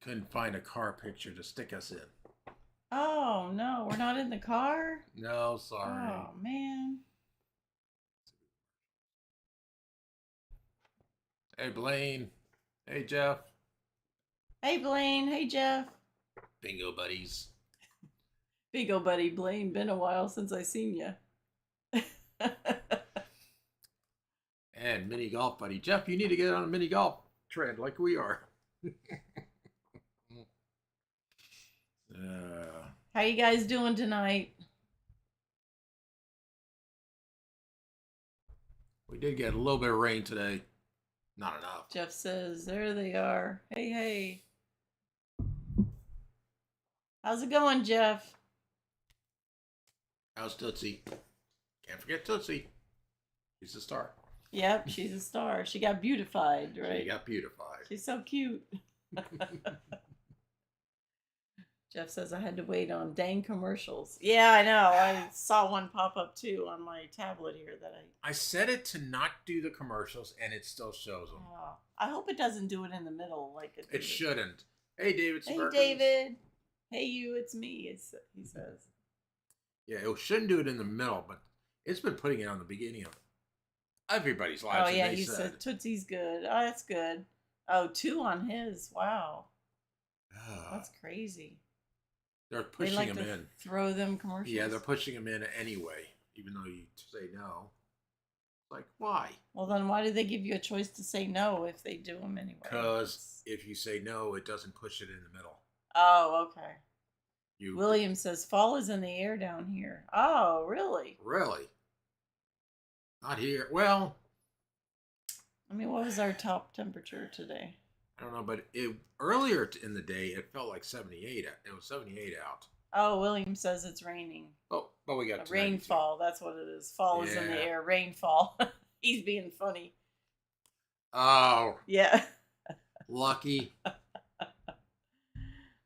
Couldn't find a car picture to stick us in. Oh, no. We're not in the car? No, sorry. Oh, man. Hey, Blaine. Hey, Jeff. Hey, Blaine. Hey, Jeff. Bingo buddies. Big old buddy Blaine. Been a while since I seen you. And mini golf buddy. Jeff, you need to get on a mini golf trend like we are. How you guys doing tonight? We did get a little bit of rain today. Not enough. Jeff says, there they are. Hey, hey. How's it going, Jeff? How's Tootsie? Can't forget Tootsie. She's a star. Yep, she's a star. She got beautified, right? She got beautified. She's so cute. Jeff says I had to wait on dang commercials. Yeah, I know. I saw one pop up too on my tablet here that I set it to not do the commercials, and it still shows them. I hope it doesn't do it in the middle like it. It shouldn't. Hey, David. Hey, David. Hey, you. It's me. He says. Yeah, it shouldn't do it in the middle, but it's been putting it on the beginning of everybody's lives. Oh yeah, he said Tootsie's good. Oh, that's good. Oh, 2 on his. Wow. That's crazy. They're pushing like him to in. Throw them commercials. Yeah, they're pushing him in anyway, even though you say no. Like, why? Well, then why do they give you a choice to say no if they do them anyway? Because if you say no, it doesn't push it in the middle. Oh, okay. William says fall is in the air down here. Oh, really? Really? Not here. Well, I mean, what was our top temperature today? I don't know, but earlier in the day, it felt like 78. It was 78 out. Oh, William says it's raining. Oh, but we got rainfall. That's what it is. Fall is in the air. Rainfall. He's being funny. Oh. Yeah. Lucky.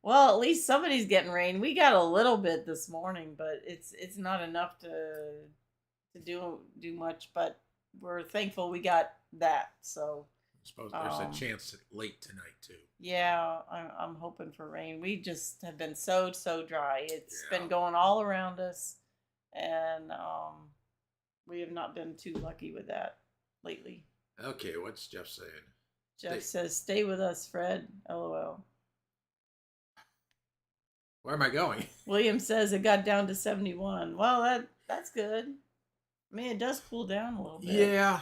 Well, at least somebody's getting rain. We got a little bit this morning, but it's not enough to do much. But we're thankful we got that. So. I suppose there's a chance late tonight too. Yeah, I'm hoping for rain. We just have been so dry. It's been going all around us, and we have not been too lucky with that lately. Okay, what's Jeff saying? Jeff says, "Stay with us, Fred." LOL. Where am I going? William says it got down to 71. Well, that's good. I mean, it does cool down a little bit. Yeah.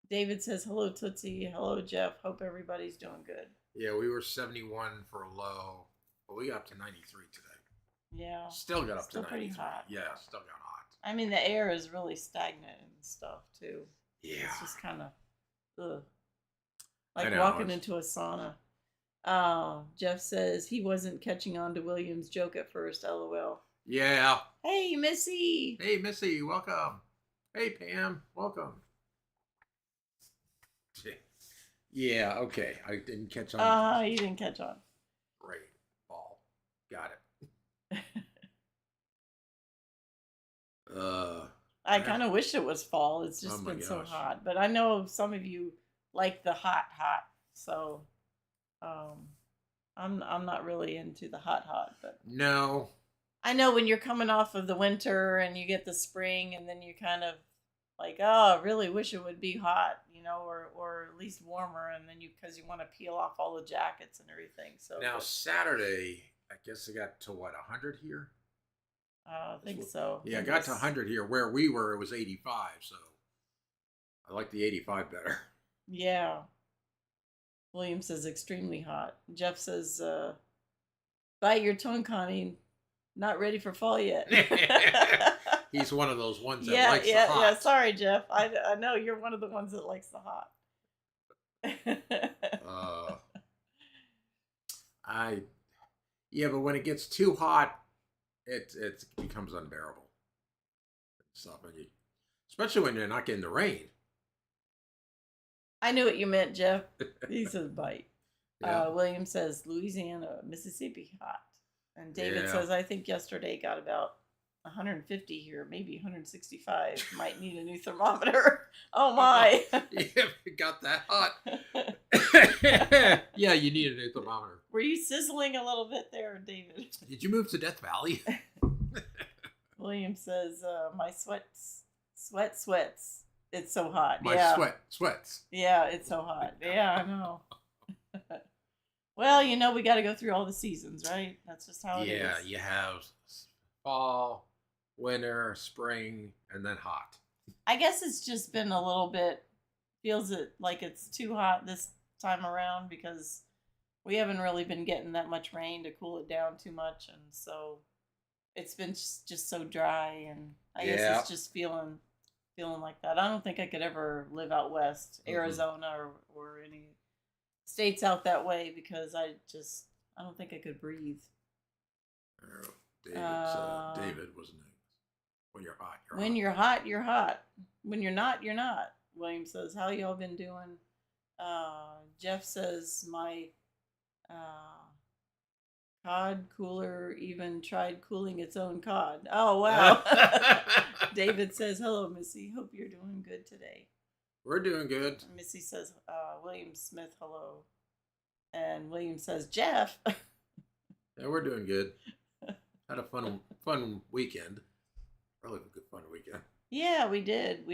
David says, hello, Tootsie. Hello, Jeff. Hope everybody's doing good. Yeah, we were 71 for a low, but we got up to 93 today. Yeah. Still got up to 93. Pretty hot. Yeah, still got hot. I mean, the air is really stagnant and stuff, too. Yeah. It's just kind of, like walking into a sauna. Jeff says he wasn't catching on to William's joke at first, LOL. Yeah. Hey, Missy. Hey, Missy. Welcome. Hey, Pam. Welcome. Yeah, okay. I didn't catch on. You didn't catch on. Great. Ball. Got it. I kind of wish it was fall. It's just been so hot. But I know some of you like the hot. So I'm not really into the hot, but no. I know when you're coming off of the winter and you get the spring and then you kind of like, oh, I really wish it would be hot, or at least warmer, and then because you want to peel off all the jackets and everything. So now Saturday, I guess it got to what, 100 here? I think so. Yeah, it got to 100 here. Where we were, it was 85. So I like the 85 better. Yeah. William says extremely hot. Jeff says, bite your tongue, Connie. Not ready for fall yet. He's one of those ones that likes the hot. Yeah. Sorry, Jeff. I know you're one of the ones that likes the hot. But when it gets too hot, it becomes unbearable. Especially when you're not getting the rain. I knew what you meant, Jeff. He says bite. Yeah. William says Louisiana, Mississippi hot. And David says, I think yesterday got about 150 here, maybe 165. Might need a new thermometer. Oh my. Yeah, it got that hot. Yeah, you needed a thermometer. Were you sizzling a little bit there, David? Did you move to Death Valley? William says, "My sweats. It's so hot. My yeah, sweats. yeah, it's so hot. Yeah, I know." Well, we got to go through all the seasons, right? That's just how it is. Yeah, you have fall, winter, spring, and then hot. I guess it's just been a little bit, feels it like it's too hot this time around because we haven't really been getting that much rain to cool it down too much. And so it's been just so dry. And I guess it's just feeling like that. I don't think I could ever live out west, Arizona or any states out that way because I don't think I could breathe. David wasn't it? When you're hot, you're when hot. you're hot, you're hot. When you're not, you're not. William says, "How y'all been doing?" Jeff says, "My cod cooler even tried cooling its own cod." Oh wow! David says, "Hello, Missy. Hope you're doing good today." We're doing good. Missy says, "William Smith, hello," and William says, "Jeff." Yeah, we're doing good. Had a fun weekend. Really a good fun weekend. Yeah, we did.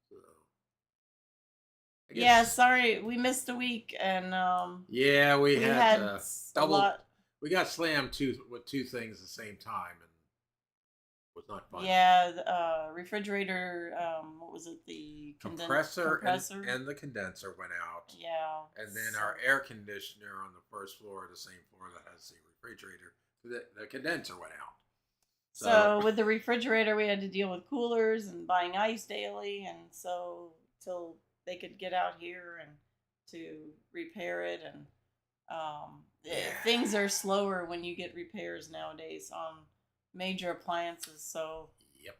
So, yeah, sorry we missed a week, and yeah, we had a double. lot. We got slammed with two things at the same time, and it was not fun. Yeah, refrigerator. What was it? The compressor. And the condenser went out. Yeah. And then our air conditioner on the first floor, the same floor that has the refrigerator, the condenser went out. So with the refrigerator, we had to deal with coolers and buying ice daily, and so till they could get out here and to repair it, and things are slower when you get repairs nowadays on major appliances. So yep,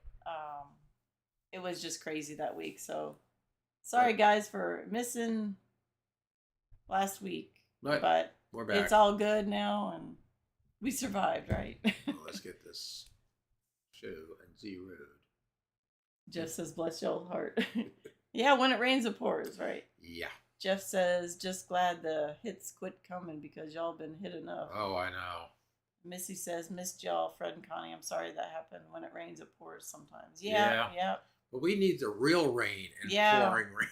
it was just crazy that week. So sorry guys for missing last week, but we're back. It's all good now, and we survived, right? Well, let's get this show and zeroed. Jeff says, "Bless y'all's heart." Yeah, when it rains, it pours, right? Yeah. Jeff says, "Just glad the hits quit coming because y'all been hit enough." Oh, I know. Missy says, "Missed y'all, Fred and Connie. I'm sorry that happened. When it rains, it pours sometimes." Yeah. But we need the real rain and pouring rain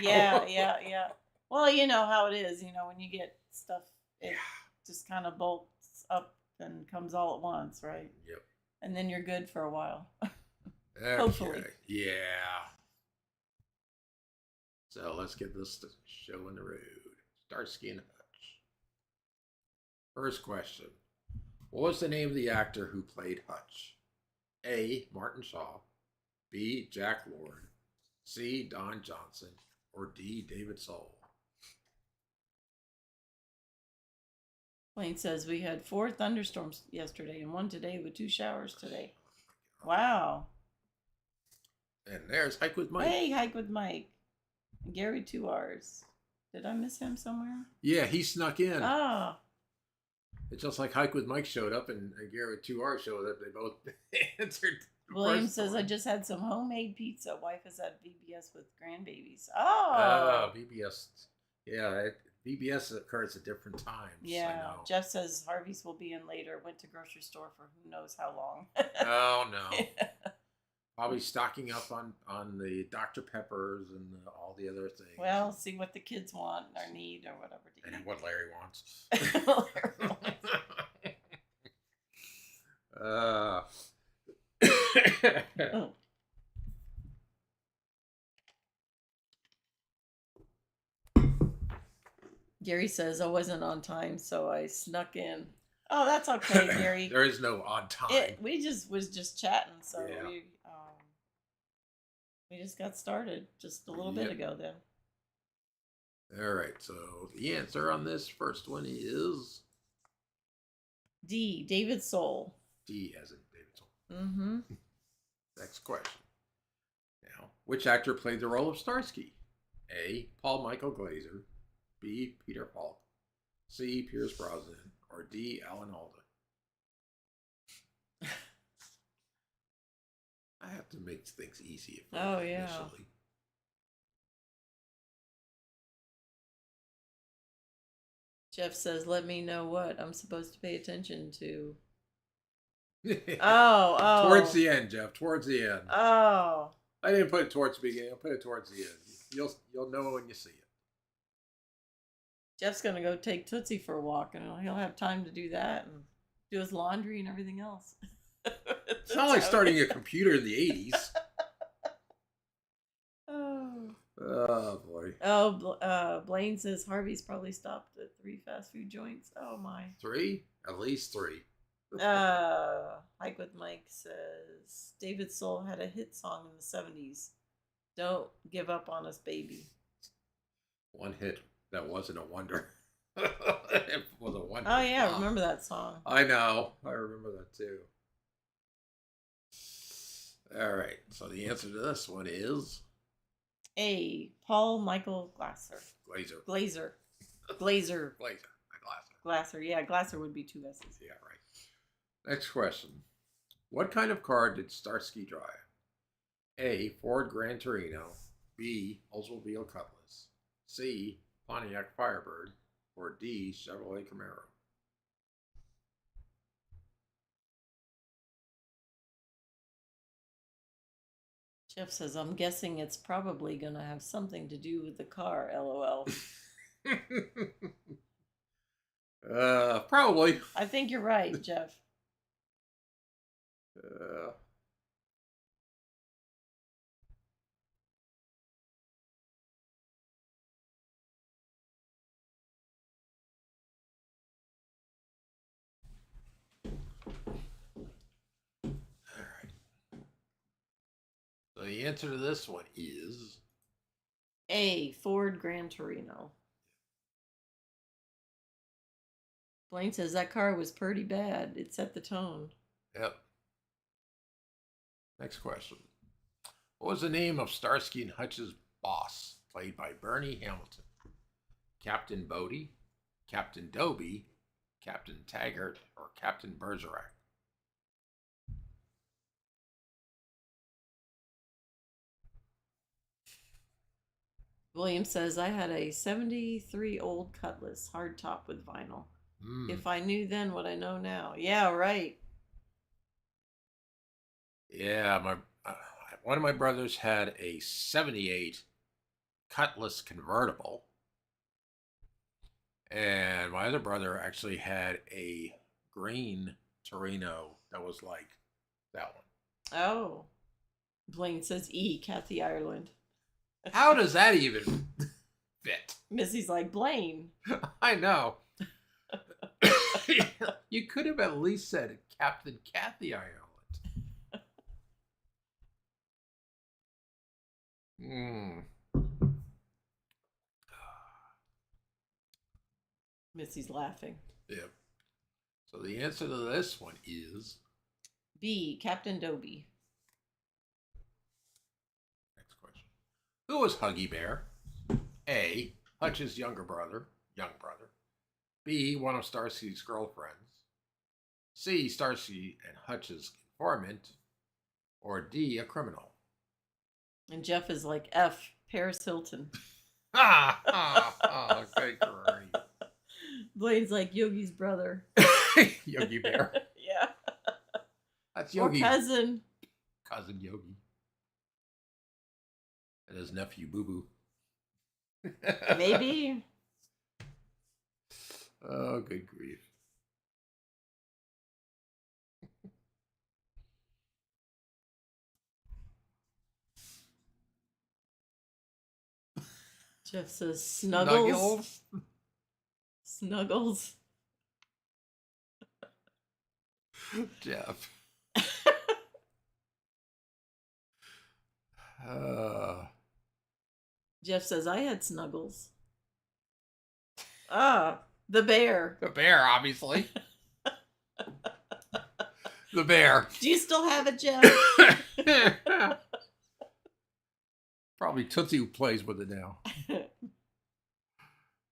Yeah. now. Well, you know how it is. When you get stuff, it just kind of bolts up and comes all at once, right? Yep. And then you're good for a while. Okay. Hopefully. Yeah. So let's get this show on the road. Starsky and Hutch. First question. What was the name of the actor who played Hutch? A. Martin Shaw. B. Jack Lord. C. Don Johnson. Or D. David Soul. Wayne says we had 4 thunderstorms yesterday and 1 today with 2 showers today. Wow. And there's Hike with Mike. Hey, Hike with Mike. Gary 2 R's. Did I miss him somewhere? Yeah, he snuck in. Oh. It's just like Hike with Mike showed up and Gary 2R showed up. They both answered. William says, "I just had some homemade pizza. Wife is at VBS with grandbabies." Oh. VBS. Yeah, VBS occurs at different times. Yeah. I know. Jeff says Harvey's will be in later. Went to grocery store for who knows how long. Oh, no. Probably stocking up on the Dr. Peppers and all the other things. Well, see what the kids want or need or whatever. And what Larry wants. Oh. Gary says I wasn't on time, so I snuck in. Oh, that's okay, Gary. There is no on time. We was just chatting, so Yeah. we just got started just a little bit ago then. All right, so the answer on this first one is D. David Soul. D as in David Soul. Mm-hmm. Next question. Now, which actor played the role of Starsky? A. Paul Michael Glaser. B. Peter Falk. C. Pierce Brosnan. Or D. Alan Alda. I have to make things easy. Oh, yeah. Initially. Jeff says, let me know what I'm supposed to pay attention to. Oh. Towards the end, Jeff. Towards the end. Oh. I didn't put it towards the beginning. I put it towards the end. You'll know when you see it. Jeff's going to go take Tootsie for a walk, and he'll have time to do that and do his laundry and everything else. It's not like starting a computer in the 80s. Oh, boy. Oh, Blaine says Harvey's probably stopped at 3 fast food joints. Oh, my. 3? At least 3. Hike with Mike says David Soul had a hit song in the 70s. Don't give up on us, baby. One hit that wasn't a wonder. It was a wonder. Oh, yeah, remember that song. I know. I remember that too. All right. So the answer to this one is A. Paul Michael Glasser. Glazer. Glazer. Glazer. Glasser. Glasser. Yeah, Glasser would be 2 S's. Yeah, right. Next question. What kind of car did Starsky drive? A. Ford Gran Torino. B. Oldsmobile Cutlass. C. Pontiac Firebird. Or D. Chevrolet Camaro. Jeff says, I'm guessing it's probably going to have something to do with the car, LOL. Probably. I think you're right, Jeff. So the answer to this one is A. Ford Gran Torino. Blaine says that car was pretty bad. It set the tone. Yep. Next question. What was the name of Starsky and Hutch's boss, played by Bernie Hamilton? Captain Bodie, Captain Dobie, Captain Taggart, or Captain Bergerac? William says, I had a 73 old Cutlass, hardtop with vinyl. If I knew then what I know now. Yeah, right. Yeah, one of my brothers had a 78 Cutlass convertible. And my other brother actually had a green Torino that was like that one. Oh. Blaine says E, Kathy Ireland. How does that even fit? Missy's like, Blaine. I know. You could have at least said Captain Kathy Ireland. Missy's laughing. Yep. So the answer to this one is B, Captain Dobie. Next question. Who was Huggy Bear? A. Hutch's young brother. B. One of Starsky's girlfriends. C. Starsky and Hutch's informant. Or D. A criminal. And Jeff is like F, Paris Hilton. Okay, great. Blaine's like Yogi's brother. Yogi Bear. Yeah. That's Yogi. Or cousin. Cousin Yogi. And his nephew Boo Boo. Maybe. Oh, good grief. Jeff says Snuggles. Snuggles. Jeff. Jeff says, I had Snuggles. Ah, the bear. The bear, obviously. The bear. Do you still have it, Jeff? Probably Tootsie who plays with it now.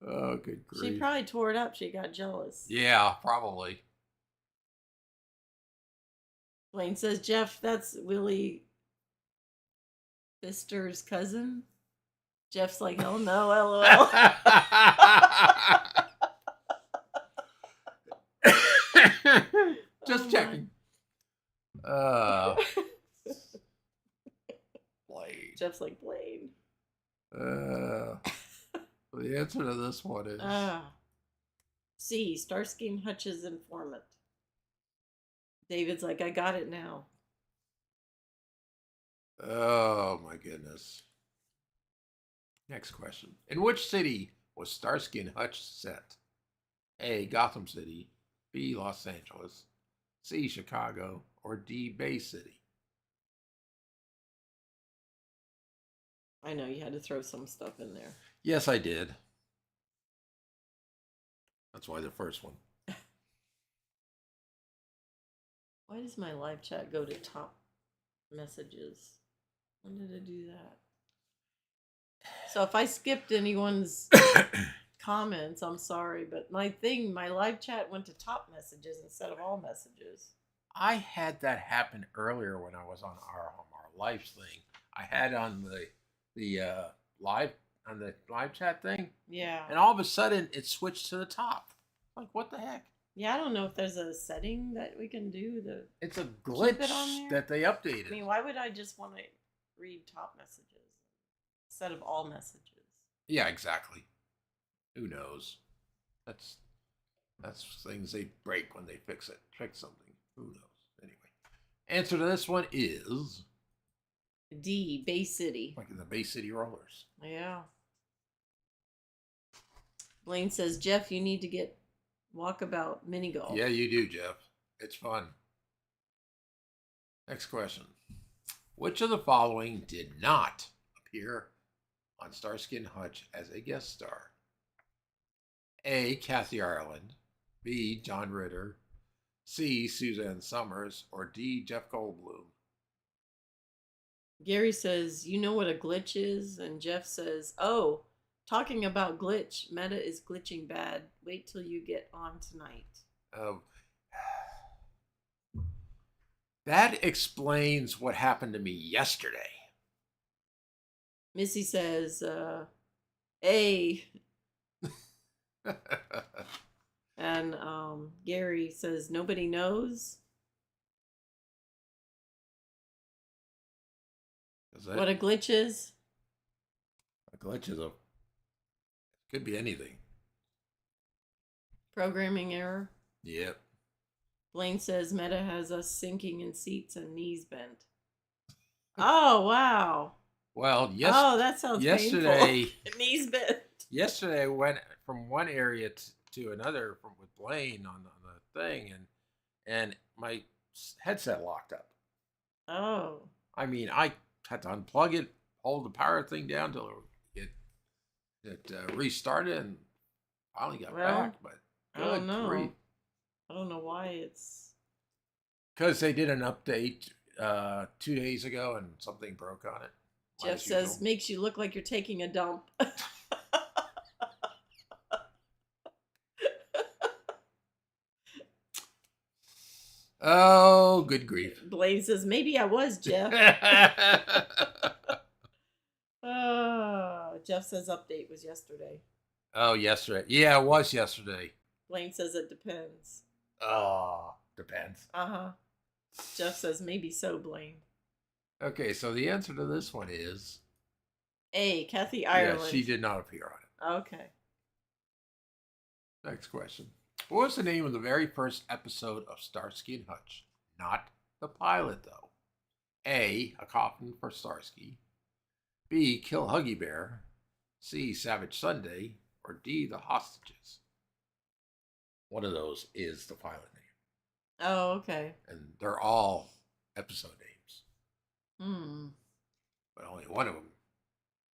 Oh, good grief. She probably tore it up. She got jealous. Yeah, probably. Blaine says, Jeff, that's Willie Pfister's cousin. Jeff's like, oh no, LOL. Just Oh, checking. Blade. Jeff's like, Blade. The answer to this one is C. Starsky and Hutch's informant. David's like, I got it now. oh my goodness. Next question. In which city was Starsky and Hutch set? A. Gotham City. B. Los Angeles. C. Chicago. Or D. Bay City. I know you had to throw some stuff in there. Yes, I did. That's why the first one. Why does my live chat go to top messages? When did it do that? So if I skipped anyone's comments, I'm sorry, but my live chat went to top messages instead of all messages. I had that happen earlier when I was on our live thing. I had on the live chat thing. Yeah. And all of a sudden it switched to the top. Like, what the heck? Yeah, I don't know if there's a setting that we can do to. It's a glitch it on there? that they updated. I mean, why would I just want to read top messages instead of all messages? Yeah, exactly. Who knows? That's things they break when they fix something. Who knows? Anyway, answer to this one is D. Bay City. like in the Bay City Rollers. Yeah. Blaine says, Jeff, you need to get Walkabout mini golf. Yeah, you do, Jeff. It's fun. Next question. Which of the following did not appear on Starsky and Hutch as a guest star? A. Kathy Ireland. B. John Ritter. C. Suzanne Summers. Or D. Jeff Goldblum. Gary says, you know what a glitch is? And Jeff says, oh, talking about glitch, Meta is glitching bad. Wait till you get on tonight. That explains what happened to me yesterday. Missy says, A. And Gary says, nobody knows. What a glitch is? A glitch is could be anything. Programming error. Yep. Blaine says Meta has us sinking in seats and knees bent. Oh, wow. Well, yes. Oh, that sounds yesterday. Painful. Knees bent. Yesterday, I went from one area to another with Blaine on the thing, and my headset locked up. Oh. I mean, I had to unplug it, hold the power thing down till it restarted, and finally got back. But I don't know. I don't know why it's. Because they did an update 2 days ago, and something broke on it. Jeff says makes you look like you're taking a dump. Oh, good grief. Blaine says, maybe I was, Jeff. Jeff says update was yesterday. Oh, yesterday. Yeah, it was yesterday. Blaine says it depends. Oh, depends. Uh-huh. Jeff says maybe so, Blaine. Okay, so the answer to this one is... A. Kathy Ireland. Yeah, she did not appear on it. Okay. Next question. What was the name of the very first episode of Starsky and Hutch? Not the pilot, though. A. A Coffin for Starsky. B. Kill Huggy Bear. C. Savage Sunday. Or D. The Hostages. One of those is the pilot name. Oh, okay. And they're all episode names. Hmm. But only one of them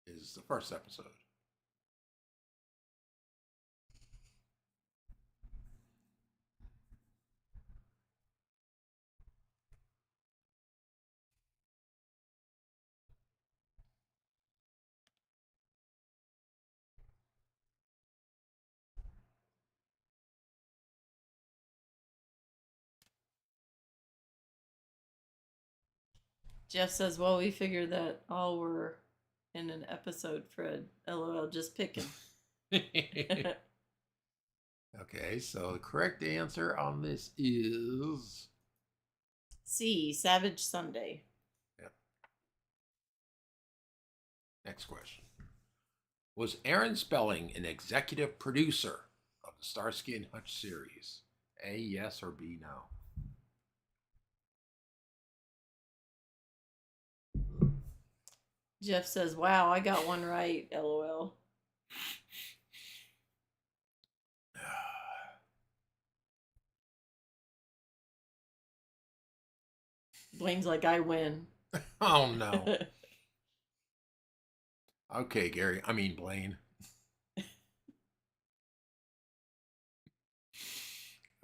is the first episode. Jeff says, well, we figured that all were in an episode, Fred. LOL, just picking. Okay, so the correct answer on this is C. Savage Sunday. Yep. Next question. Was Aaron Spelling an executive producer of the Starsky and Hutch series? A, yes, or B, no? Jeff says, "Wow, I got one right." LOL. Blaine's like, "I win." Oh, no. Okay, Gary. I mean, Blaine.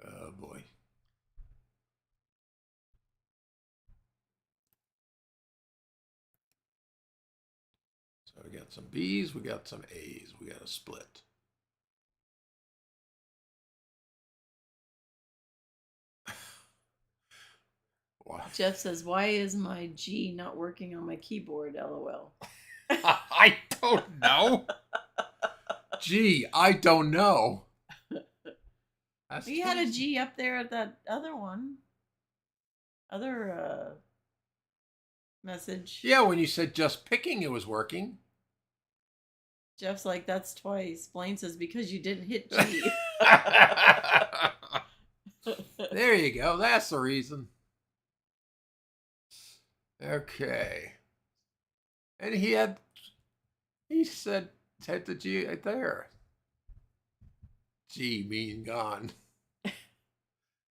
Oh, boy. So we got some B's, we got some A's, we got a split. Wow. Jeff says, "Why is my G not working on my keyboard?" LOL. I don't know. Gee, I don't know. That's We had a G up there at that other one. Other message. Yeah, when you said just picking, it was working. Jeff's like, "That's twice." Blaine says, "Because you didn't hit G." There you go. That's the reason. Okay. And he said the G right there. G mean gone.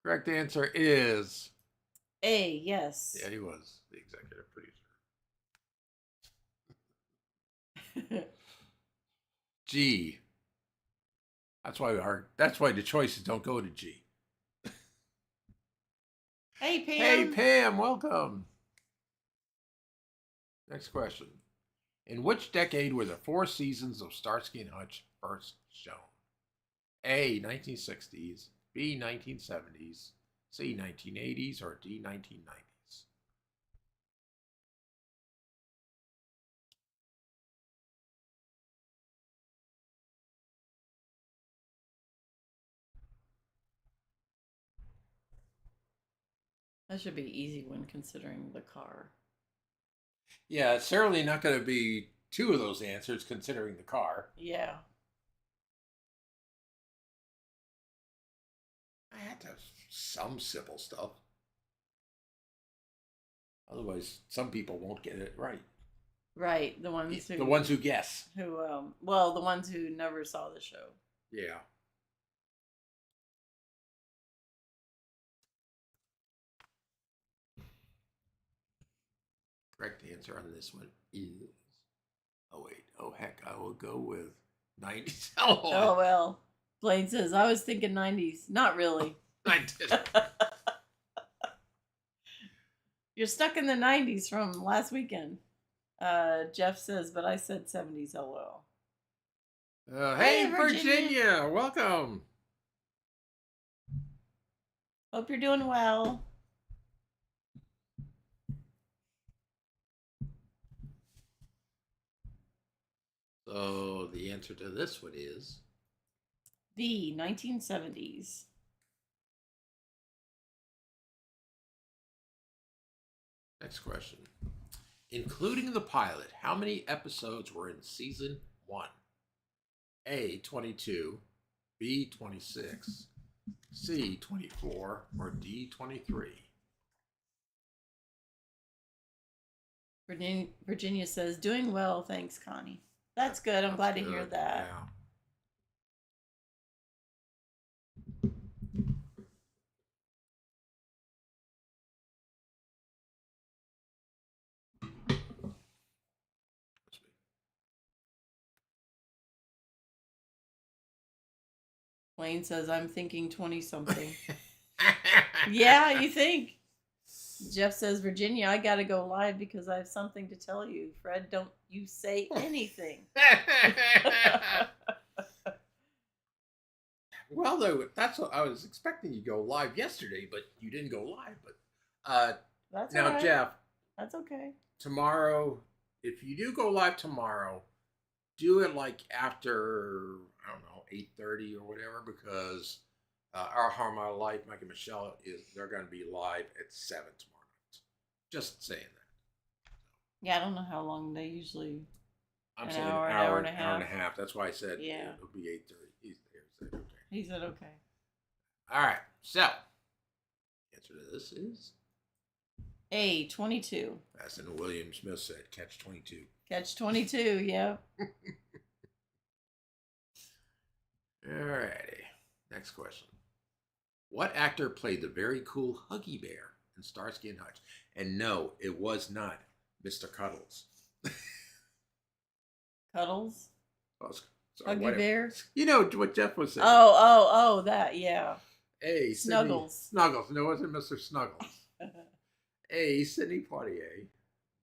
Correct answer is A, yes. yeah, he was the executive producer. G. That's why the choices don't go to G. Hey, Pam. Hey, Pam, welcome. Next question. In which decade were the 4 seasons of Starsky and Hutch first shown? A, 1960s, B, 1970s, C, 1980s, or D, 1990s? That should be easy when considering the car. Yeah, it's certainly not going to be 2 of those answers considering the car. Yeah. I had to have some simple stuff. Otherwise, some people won't get it right. Right, the ones who guess. the ones who never saw the show. Yeah. Correct answer on this one is. Oh wait. Oh heck! I will go with 90s. Oh well. Blaine says, "I was thinking 90s." Not really. I did. You're stuck in the 90s from last weekend. Jeff says, "But I said 70s." LOL. Hey, Virginia, welcome. Hope you're doing well. So the answer to this one is B, 1970s. Next question. Including the pilot, how many episodes were in season 1? A, 22, B, 26, C, 24, or D, 23? Virginia says, "Doing well, thanks, Connie." That's good. I'm glad to hear that. Yeah. Blaine says, "I'm thinking 20-something." Yeah, you think? Jeff says, "Virginia, I gotta go live because I have something to tell you." Fred, don't you say anything. Well, though, that's what I was expecting you to go live yesterday, but you didn't go live. But That's now, all right. Jeff, That's okay. tomorrow, if you do go live tomorrow, do it like after I don't know, 8:30 or whatever, because Our Harm Our Life, Mike and Michelle, they're going to be live at 7 tomorrow night. Just saying that. Yeah, I don't know how long they usually. I'm An saying hour, an an hour, hour and a hour and a half. half. That's why I said Yeah. it'll be 8:30. He said okay. He said okay. All right. So, answer to this is A, 22. as in William Smith said, catch 22. Catch 22, yeah. All righty. Next question. What actor played the very cool Huggy Bear in Starsky and Hutch? And no, it was not Mr. Cuddles. Cuddles? Oh, sorry, Huggy whatever. Bear? You know what Jeff was saying. Oh, that, yeah. A. Snuggles. Snuggles. No, it wasn't Mr. Snuggles. A. Sidney Poitier.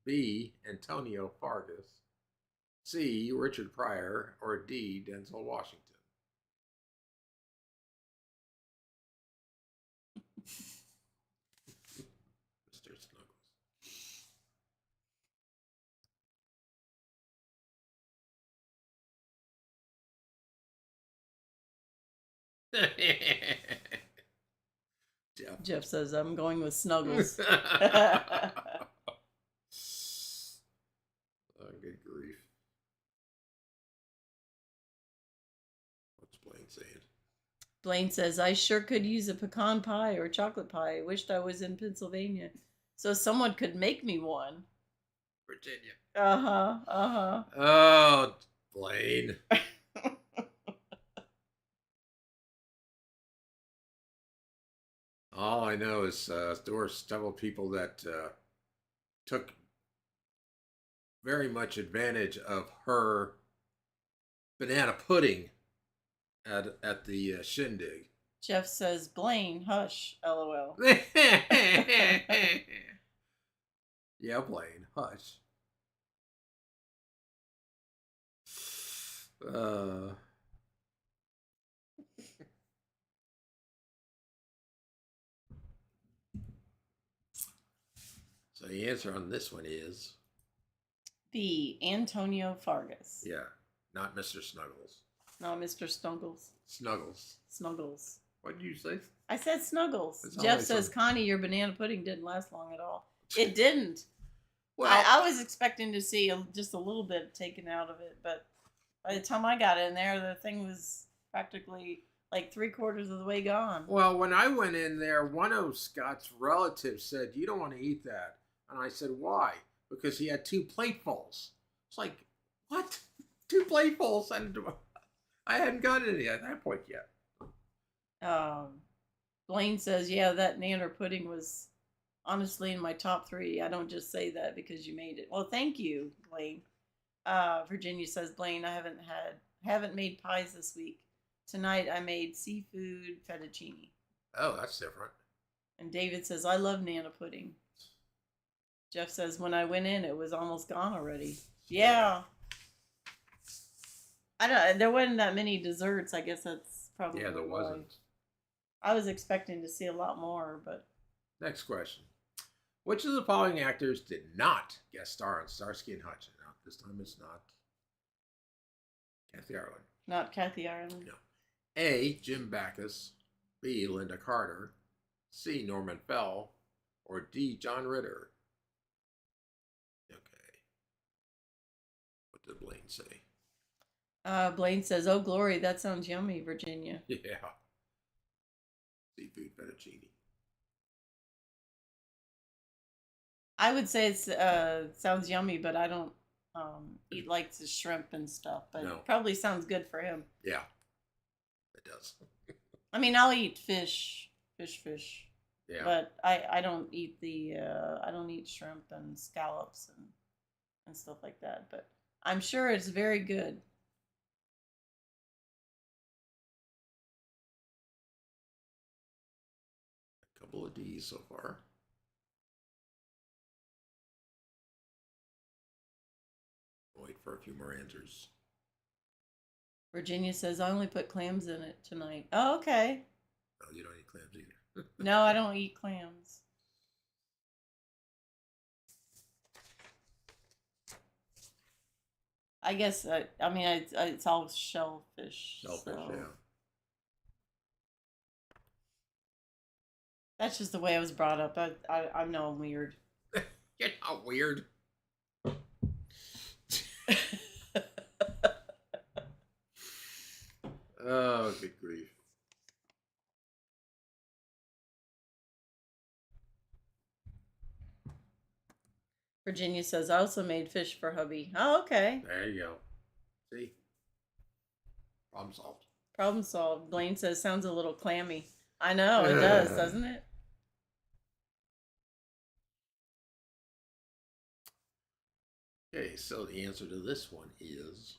B. Antonio Fargas. C. Richard Pryor. Or D. Denzel Washington. Mr. Snuggles. Jeff says, I'm going with Snuggles. Oh, good grief. What's Blaine saying? Blaine says, I sure could use a pecan pie or chocolate pie. I wished I was in Pennsylvania so someone could make me one. Virginia. Uh-huh. Oh, Blaine. All I know is there were several people that took very much advantage of her banana pudding at the shindig. Jeff says, Blaine, hush, LOL. Yeah, Blaine, hush. So the answer on this one is B, Antonio Fargas. yeah, not Mr. Snuggles. No, Mr. Snuggles. Snuggles. What did you say? I said Snuggles. It's Jeff always says, some- Connie, your banana pudding didn't last long at all. It didn't. Well, I was expecting to see just a little bit taken out of it, but by the time I got in there, the thing was practically like 3/4 of the way gone. well, when I went in there, one of Scott's relatives said, "You don't want to eat that," and I said, "Why?" Because he had 2 platefuls. It's like, what? 2 platefuls, and I hadn't gotten any at that point yet. Blaine says, yeah, that nanner pudding was honestly in my top 3. I don't just say that because you made it. Well, thank you, Blaine. Virginia says, Blaine, I haven't made pies this week. Tonight I made seafood fettuccine. Oh, that's different. And David says, I love Nana pudding. Jeff says, when I went in, it was almost gone already. Yeah. There wasn't that many desserts. I guess that's probably Yeah, there why. wasn't. I was expecting to see a lot more, but. Next question. Which of the following actors did not guest star on Starsky and Hutch? Now, this time it's not Kathy Ireland. Not Kathy Ireland. No. A. Jim Backus. B. Linda Carter. C. Norman Fell. Or D. John Ritter. Okay. What did Blaine say? Blaine says, oh, glory, that sounds yummy, Virginia. Yeah. Seafood fettuccine. I would say it sounds yummy, but I don't eat like the shrimp and stuff. But No. it probably sounds good for him. Yeah. It does. I mean, I'll eat fish. Yeah. But I don't eat I don't eat shrimp and scallops and stuff like that. But I'm sure it's very good. A couple of D's so far. Wait for a few more answers. Virginia says, I only put clams in it tonight. Oh, okay. Oh, you don't eat clams either. No, I don't eat clams. I guess, I mean, it's all shellfish. Shellfish, so yeah. That's just the way I was brought up. I know I'm weird. You're not weird. Oh, good grief. Virginia says, I also made fish for hubby. Oh, okay. There you go. See? Problem solved. Problem solved. Blaine says, sounds a little clammy. I know, it does, doesn't it? Okay, so the answer to this one is...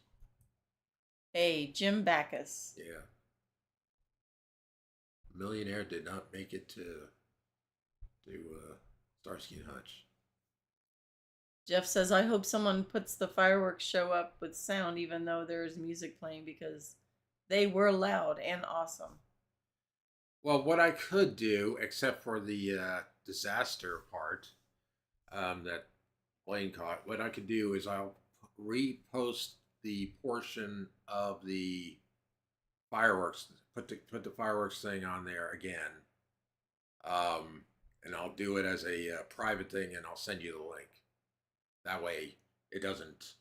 Hey, Jim Backus. Yeah. Millionaire did not make it to Starsky and Hutch. Jeff says, I hope someone puts the fireworks show up with sound even though there's music playing because they were loud and awesome. Well, what I could do, except for the disaster part that Blaine caught, what I could do is I'll repost the portion of the fireworks, put the fireworks thing on there again, and I'll do it as a private thing, and I'll send you the link. That way, it doesn't.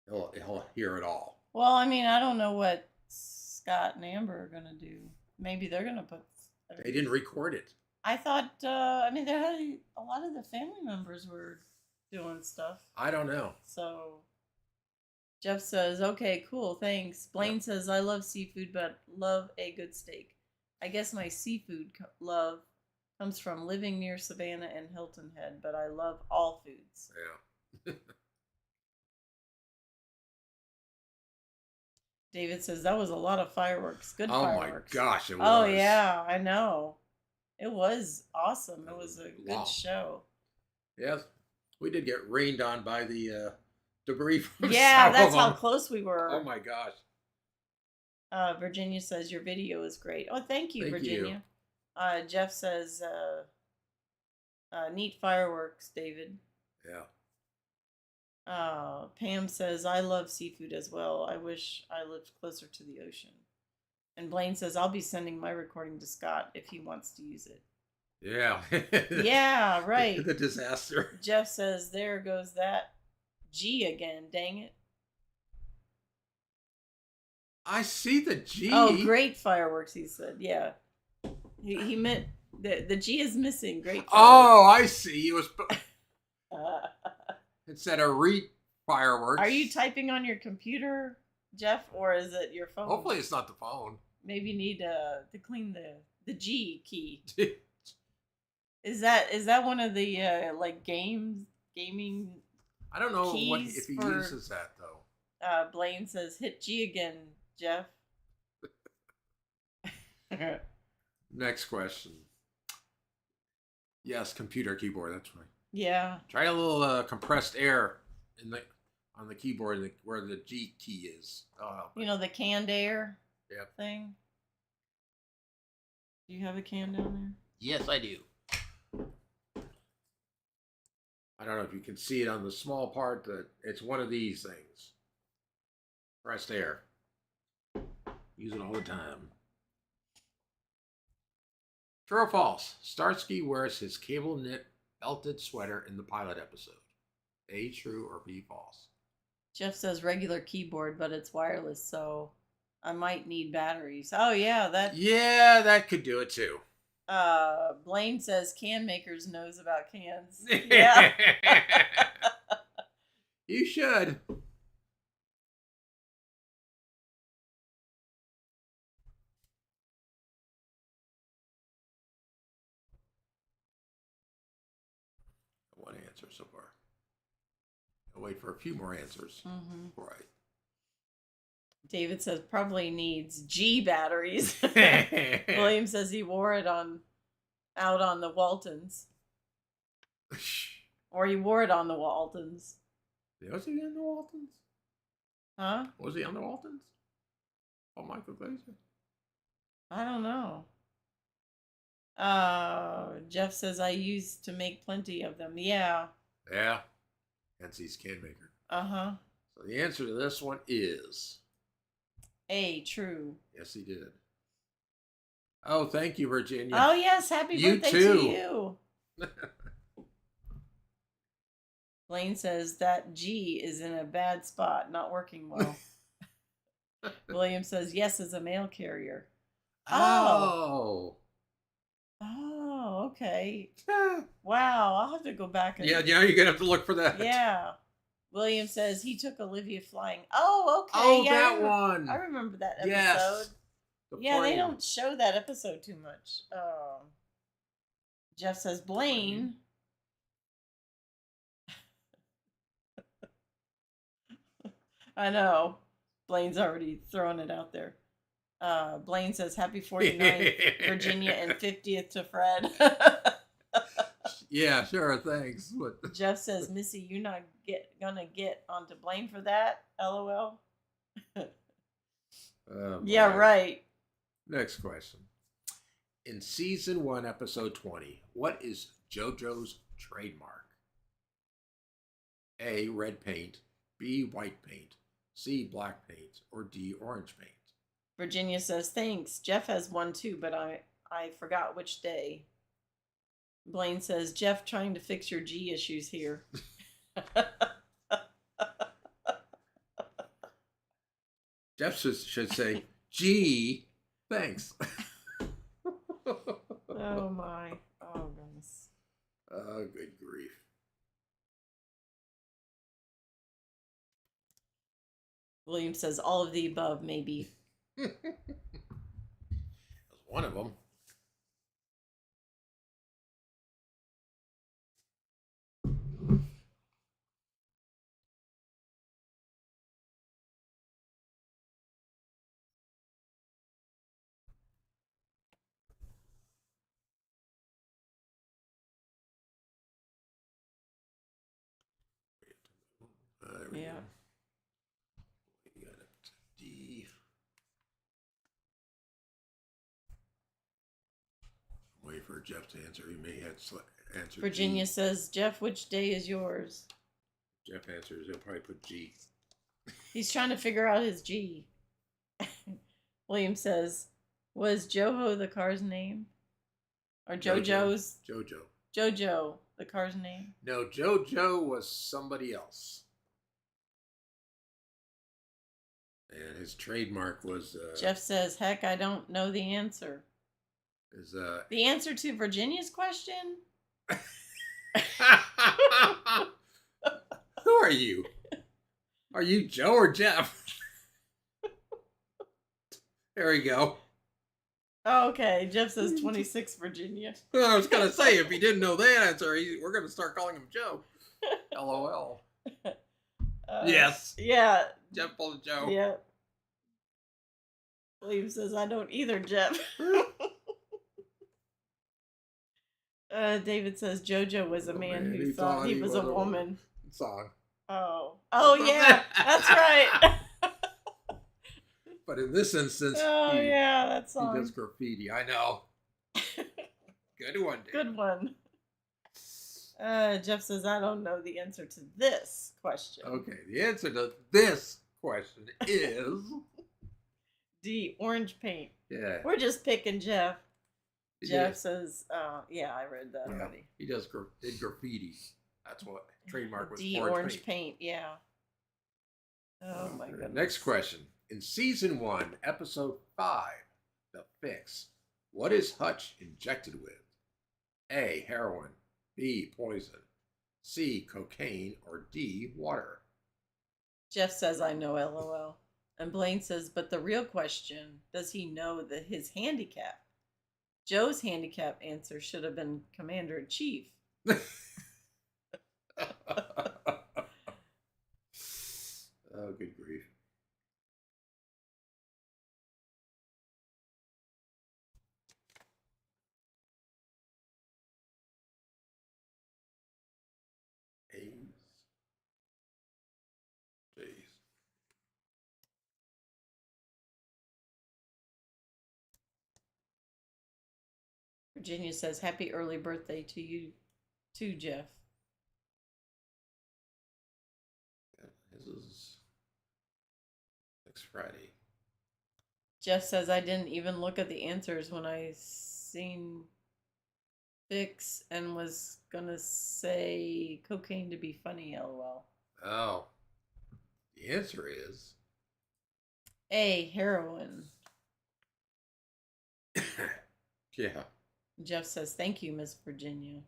He'll hear it all. Well, I mean, I don't know what Scott and Amber are gonna do. Maybe they're gonna put. They didn't record it. I thought. I mean, there had a lot of the family members were doing stuff. I don't know. So, Jeff says, "Okay, cool, thanks." Blaine says, "I love seafood, but love a good steak. I guess my seafood love comes from living near Savannah and Hilton Head, but I love all foods." Yeah. David says that was a lot of fireworks. Good fireworks. Oh my gosh, it was. Oh yeah, I know. It was awesome. It was a good show. Yes, we did get rained on by the debris from Yeah, that's how close we were. Oh my gosh. Virginia says your video is great. Oh, thank you, Virginia. You. Jeff says neat fireworks, David. Yeah. Pam says, I love seafood as well. I wish I lived closer to the ocean. And Blaine says, I'll be sending my recording to Scott if he wants to use it. Yeah. Yeah, right. The disaster. Jeff says, there goes that G again. Dang it. I see the G. Oh, great fireworks, he said. Yeah. He meant the G is missing. Great fireworks. Oh, I see. It was... Instead of fireworks. Are you typing on your computer, Jeff, or is it your phone? Hopefully it's not the phone. Maybe you need to clean the G key. Is that one of the like gaming? I don't know keys if he uses that though. Blaine says, "Hit G again, Jeff." Next question. Yes, computer keyboard. That's right. Yeah. Try a little compressed air on the keyboard where the G key is. You know the canned air Yep. thing? Do you have a can down there? Yes, I do. I don't know if you can see it on the small part. It's one of these things. Compressed air. Use it all the time. True or false? Starsky wears his cable knit belted sweater in the pilot episode. A, true, or B, false? Jeff says regular keyboard, but it's wireless, so I might need batteries. Oh yeah, that could do it too. Blaine says can makers knows about cans. Yeah. You should. One answer so far. I'll wait for a few more answers. Mm-hmm. Right. David says probably needs G batteries. William says he wore it out on the Waltons. Or he wore it on the Waltons. Was he on the Waltons? Huh? Was he on the Waltons? Oh, Michael Glazer? I don't know. Jeff says I used to make plenty of them. Yeah. Yeah. Hence he's can maker. Uh-huh. So the answer to this one is A, true. yes, he did. Oh, thank you, Virginia. Oh, yes. Happy You birthday too. to you. Blaine says that G is in a bad spot, not working well. William says yes is a mail carrier. Oh. Oh, okay. Wow, I'll have to go back and Yeah, you're gonna have to look for that. Yeah. William says he took Olivia flying. Oh, okay. Oh, yeah, that one. I remember that episode. Yes. Yeah, they don't show that episode too much. Jeff says Blaine. I know. Blaine's already throwing it out there. Blaine says happy 49th, Virginia, and 50th to Fred. Yeah, sure, thanks. What? Jeff says, Missy, you're not gonna get onto Blaine for that? LOL. Yeah, right. Next question. In season 1, episode 20, what is JoJo's trademark? A, red paint, B, white paint, C, black paint, or D, orange paint? Virginia says, thanks. Jeff has one too, but I forgot which day. Blaine says, Jeff trying to fix your G issues here. Jeff should say, G, thanks. Oh, my. Oh, goodness. Oh, good grief. William says, all of the above, maybe. That's one of them. Yeah. We got it. D. I'm waiting for Jeff to answer. He may have answered Virginia G. says, Jeff, which day is yours? Jeff answers, he'll probably put G. He's trying to figure out his G. William says, was Joho the car's name? Or JoJo's? JoJo. JoJo, the car's name? No, JoJo was somebody else. And his trademark was... Jeff says, heck, I don't know the answer. The answer to Virginia's question? Who are you? Are you Joe or Jeff? There we go. Oh, okay, Jeff says 26 Virginia. Well, I was going to say, if he didn't know that answer, we're going to start calling him Joe. LOL. Yes. Yeah. Jeff pulled Joe. Yeah. William says, I don't either, Jeff. David says JoJo was a man who thought he was a woman. Song. Oh. Oh, yeah. That's right. But in this instance, yeah, that song. He does graffiti. I know. Good one, David. Good one. Jeff says, I don't know the answer to this question. Okay, the answer to this question is... D, orange paint. Yeah. We're just picking Jeff. Yeah. Jeff says, yeah, I read that already. He did graffiti. That's what trademark was. D, orange paint. Yeah. Oh, my goodness. Next question. In season 1, episode 5, The Fix, what is Hutch injected with? A, heroin, B, poison, C, cocaine, or D, water? Jeff says, I know, LOL. And Blaine says, but the real question, does he know that his handicap? Joe's handicap answer should have been Commander-in-Chief. Oh, good grief. A's. J's. Virginia says, happy early birthday to you too, Jeff. This is Friday. Jeff says I didn't even look at the answers when I seen Fix and was gonna say cocaine to be funny, lol. Oh. The answer is A, heroin. yeah. Jeff says, thank you, Miss Virginia.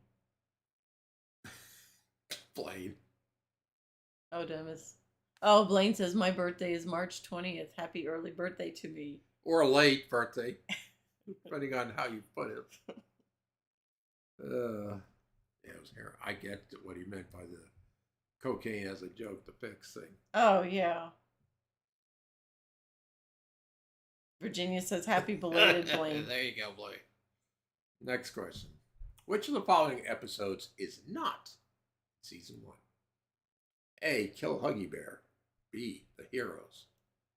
Blaine. Oh, Demis. Oh, Blaine says, my birthday is March 20th. Happy early birthday to me. Or a late birthday, depending on how you put it. Yeah, it was here. I get what he meant by the cocaine as a joke, the Fix thing. Oh, yeah. Virginia says, happy belated Blaine. There you go, Blaine. Next question. Which of the following episodes is not season 1? A, Kill Huggy Bear. B, The Heroes.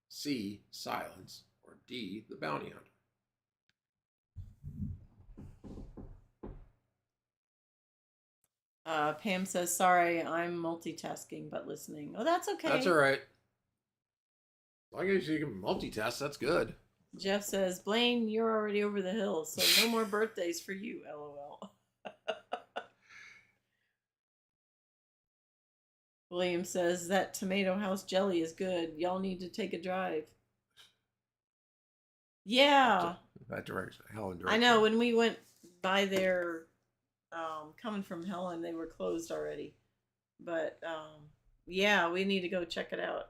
C, Silence. Or D, The Bounty Hunter. Pam says, sorry, I'm multitasking but listening. Oh, that's okay. That's all right. As long as you can multitask, that's good. Jeff says, Blaine, you're already over the hill, so no more birthdays for you, lol. William says, that tomato house jelly is good. Y'all need to take a drive. Yeah. That direction, Helen direction. I know, when we went by there, coming from Helen, they were closed already. But, yeah, we need to go check it out.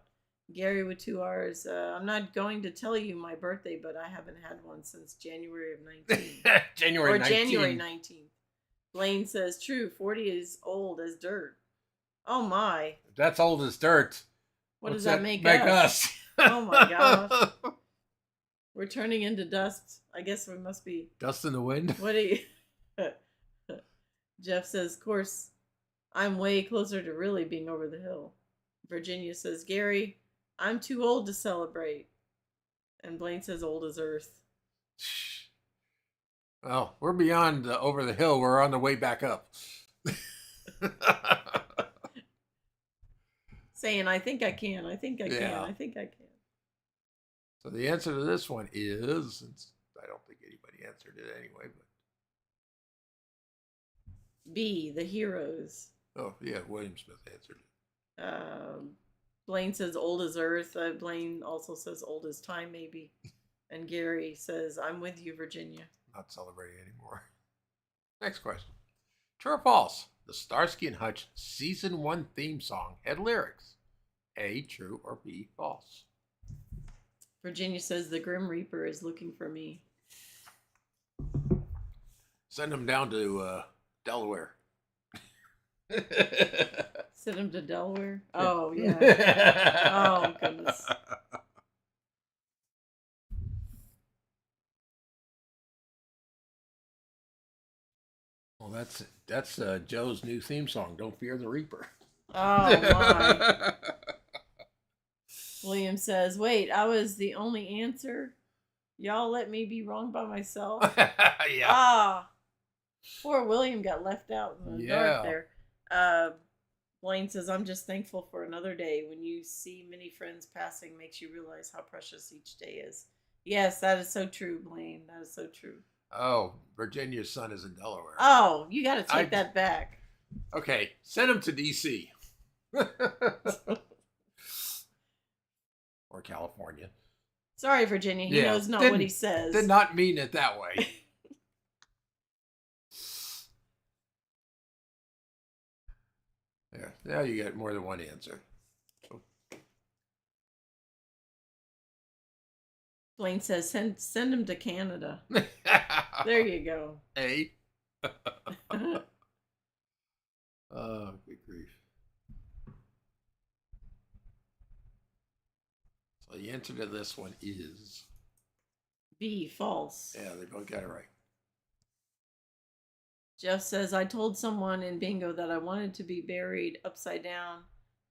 Gary with 2 R's. I'm not going to tell you my birthday, but I haven't had one since January of 19. January 19. January 19th. Blaine says, true, 40 is old as dirt. Oh, my. That's old as dirt. What does that make us? Oh, my gosh. We're turning into dust. I guess we must be. Dust in the wind? What do you... Jeff says, of course, I'm way closer to really being over the hill. Virginia says, Gary, I'm too old to celebrate. And Blaine says, old as earth. Well, we're beyond over the hill. We're on the way back up. Saying, I think I can. I think I can. Yeah. I think I can. So the answer to this one is, since I don't think anybody answered it anyway, but B, the heroes. oh yeah, William Smith answered it. Blaine says old as earth. Blaine also says old as time, maybe. And Gary says, I'm with you, Virginia. Not celebrating anymore. Next question. True or false? The Starsky and Hutch Season 1 theme song had lyrics. A, true, or B, false? Virginia says the Grim Reaper is looking for me. Send him down to Delaware. Send him to Delaware? Oh, yeah. Oh, goodness. Well, that's Joe's new theme song, Don't Fear the Reaper. Oh, my. William says, wait, I was the only answer? Y'all let me be wrong by myself? Yeah. Ah. Poor William got left out in the dark there. Blaine says, I'm just thankful for another day. When you see many friends passing, makes you realize how precious each day is. Yes, that is so true, Blaine. That is so true. Oh, Virginia's son is in Delaware. Oh, you got to take that back. Okay, send him to D.C. Or California. Sorry, Virginia. He knows not what he says. Did not mean it that way. Yeah, now you get more than one answer. Blaine says, send him to Canada. There you go. Hey. Oh, good grief. So the answer to this one is B, false. yeah, they both got it right. Jeff says, I told someone in bingo that I wanted to be buried upside down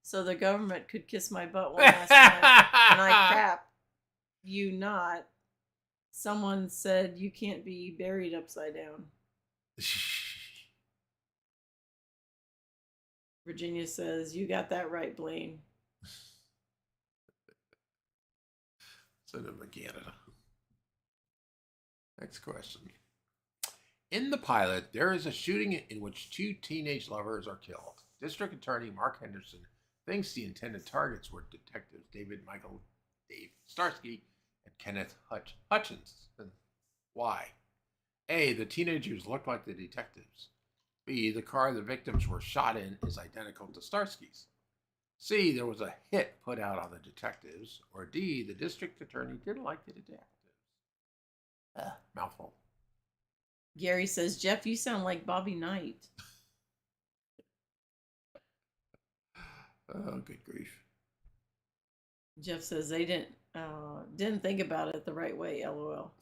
so the government could kiss my butt one last time. And I crap you not. Someone said you can't be buried upside down. Virginia says, you got that right, Blaine. Send them to Canada. Next question. In the pilot, there is a shooting in which 2 teenage lovers are killed. District Attorney Mark Henderson thinks the intended targets were detectives Dave Starsky, and Kenneth Hutchinson. Why? A. The teenagers look like the detectives. B. The car the victims were shot in is identical to Starsky's. C. There was a hit put out on the detectives. Or D. The district attorney didn't like the detectives. Mouthful. Gary says, Jeff, you sound like Bobby Knight. Oh, good grief. Jeff says they didn't think about it the right way, LOL.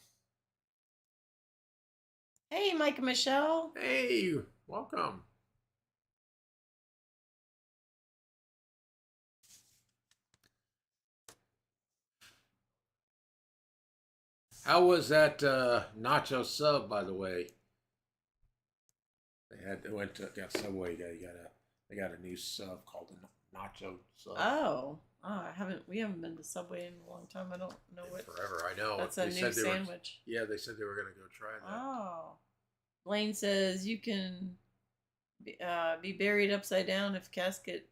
Hey, Mike and Michelle. Hey, welcome. How was that nacho sub, by the way? They got Subway. They got a new sub called a nacho sub. We haven't been to Subway in a long time. I don't know what. Forever, I know. That's a new sandwich. They said they were going to go try that. Oh. Blaine says you can be buried upside down if casket.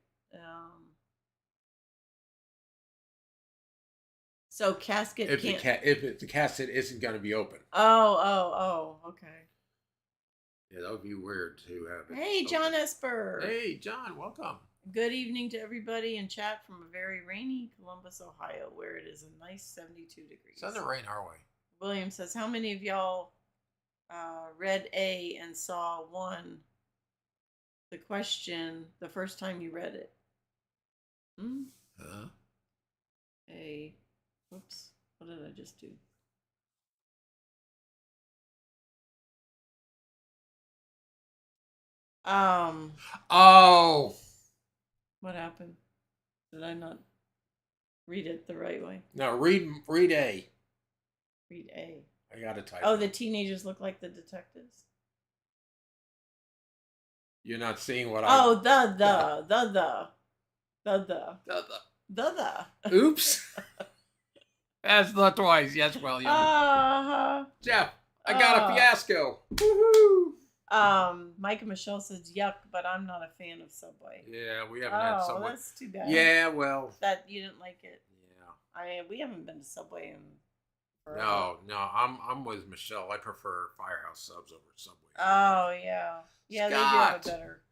So casket if can't. If the casket isn't going to be open. Oh, okay. Yeah, that would be weird to have it. Hey, John Esper. Hey, John, welcome. Good evening to everybody in chat from a very rainy Columbus, Ohio, where it is a nice 72 degrees. Send the rain our way. William says, how many of y'all read A and saw 1, the question, the first time you read it? A. Whoops. What did I just do? Oh. What happened? Did I not read it the right way? No, read A. Read A. I got to type. Oh, the teenagers look like the detectives. You're not seeing what I. Oh, the. Oops. That's not twice. Yes, William. Jeff, I got a fiasco. Woohoo! Mike and Michelle says yuck, but I'm not a fan of Subway. Yeah, we haven't had Subway. Oh, that's too bad. Yeah, well. That you didn't like it. Yeah. We haven't been to Subway in. No, I'm with Michelle. I prefer Firehouse subs over Subway. Oh yeah, yeah, Scott. They do have it better.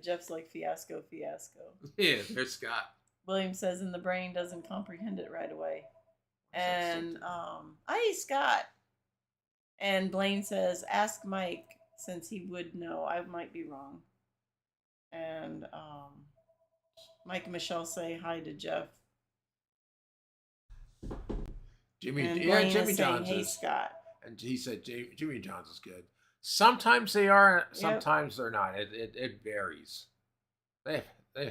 Jeff's like fiasco. Yeah, there's Scott. William says, and the brain doesn't comprehend it right away. And hi Scott. And Blaine says, ask Mike since he would know. I might be wrong. And Mike and Michelle say hi to Jeff. Jimmy John's saying, hey Scott. And he said Jimmy John's is good. Sometimes they are, sometimes they're not. It varies. They've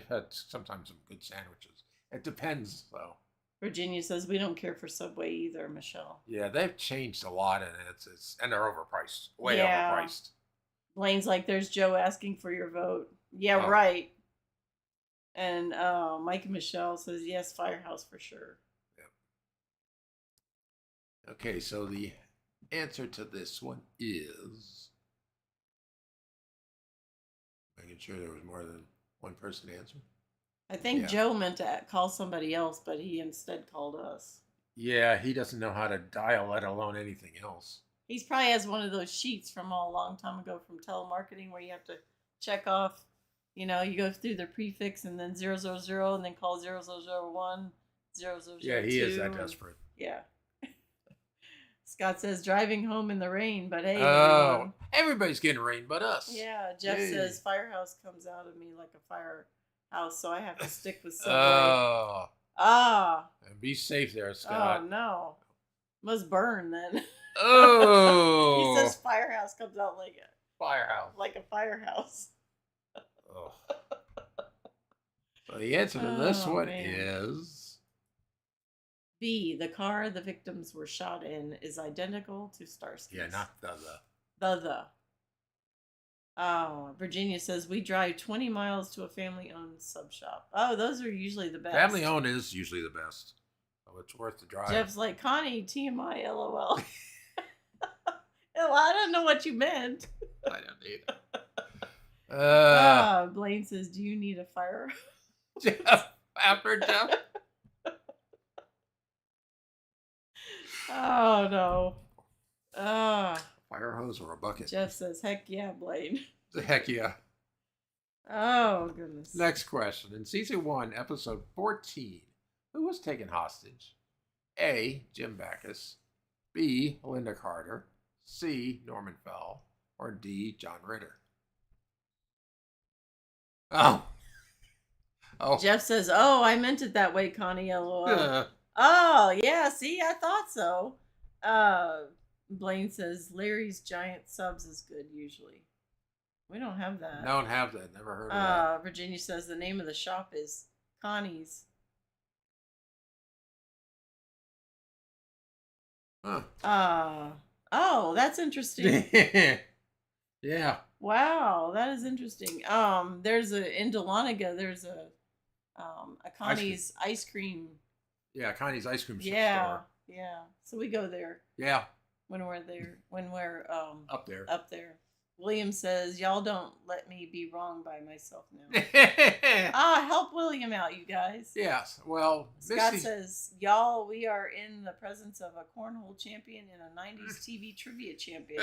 had sometimes some good sandwiches. It depends though. Virginia says we don't care for Subway either, Michelle. Yeah, they've changed a lot, and and they're overpriced, way overpriced. Blaine's like, there's Joe asking for your vote. Yeah, right. And Mike and Michelle says yes, Firehouse for sure. Yep. Okay, so the answer to this one is making sure there was more than one person answering. I think Joe meant to call somebody else, but he instead called us. Yeah, he doesn't know how to dial, let alone anything else. He's probably has one of those sheets from a long time ago from telemarketing where you have to check off, you go through the prefix and then 000 and then call 0001, 0002. Yeah, he is that desperate. Yeah. Scott says driving home in the rain, but hey. Oh, everybody's getting rain but us. Yeah, Jeff says Firehouse comes out of me like a firehouse, so I have to stick with Subway. And be safe there, Scott. Oh, no. Must burn then. Oh. He says Firehouse comes out like a firehouse. Like a firehouse. Oh. So the answer to this one is B. The car the victims were shot in is identical to Starsky's. Yeah, not the. Oh, Virginia says we drive 20 miles to a family-owned sub shop. Oh, those are usually the best. Family-owned is usually the best. it's worth the drive. Jeff's like, Connie, TMI, LOL. Well, I don't know what you meant. I don't either. Blaine says, do you need a fire? Jeff, after Jeff. Oh, no. Fire hose or a bucket? Jeff says, heck yeah, Blaine. Heck yeah. Oh, goodness. Next question. In season 1, episode 14, who was taken hostage? A. Jim Backus. B. Linda Carter. C. Norman Fell. Or D. John Ritter. Oh. Jeff says, oh, I meant it that way, Connie, LOL. Oh, yeah, see, I thought so. Blaine says, Larry's Giant Subs is good, usually. We don't have that. Don't have that. Never heard of that. Virginia says the name of the shop is Connie's. Huh. Oh, that's interesting. Yeah. Wow, that is interesting. There's in Dahlonega, there's a Connie's ice cream. Yeah, Connie's ice cream store. Yeah. So we go there. Yeah. When we're there, when we're up there. William says, y'all don't let me be wrong by myself now. Help William out, you guys. Yes. Well, Scott says, y'all, we are in the presence of a cornhole champion and a 90s TV trivia champion.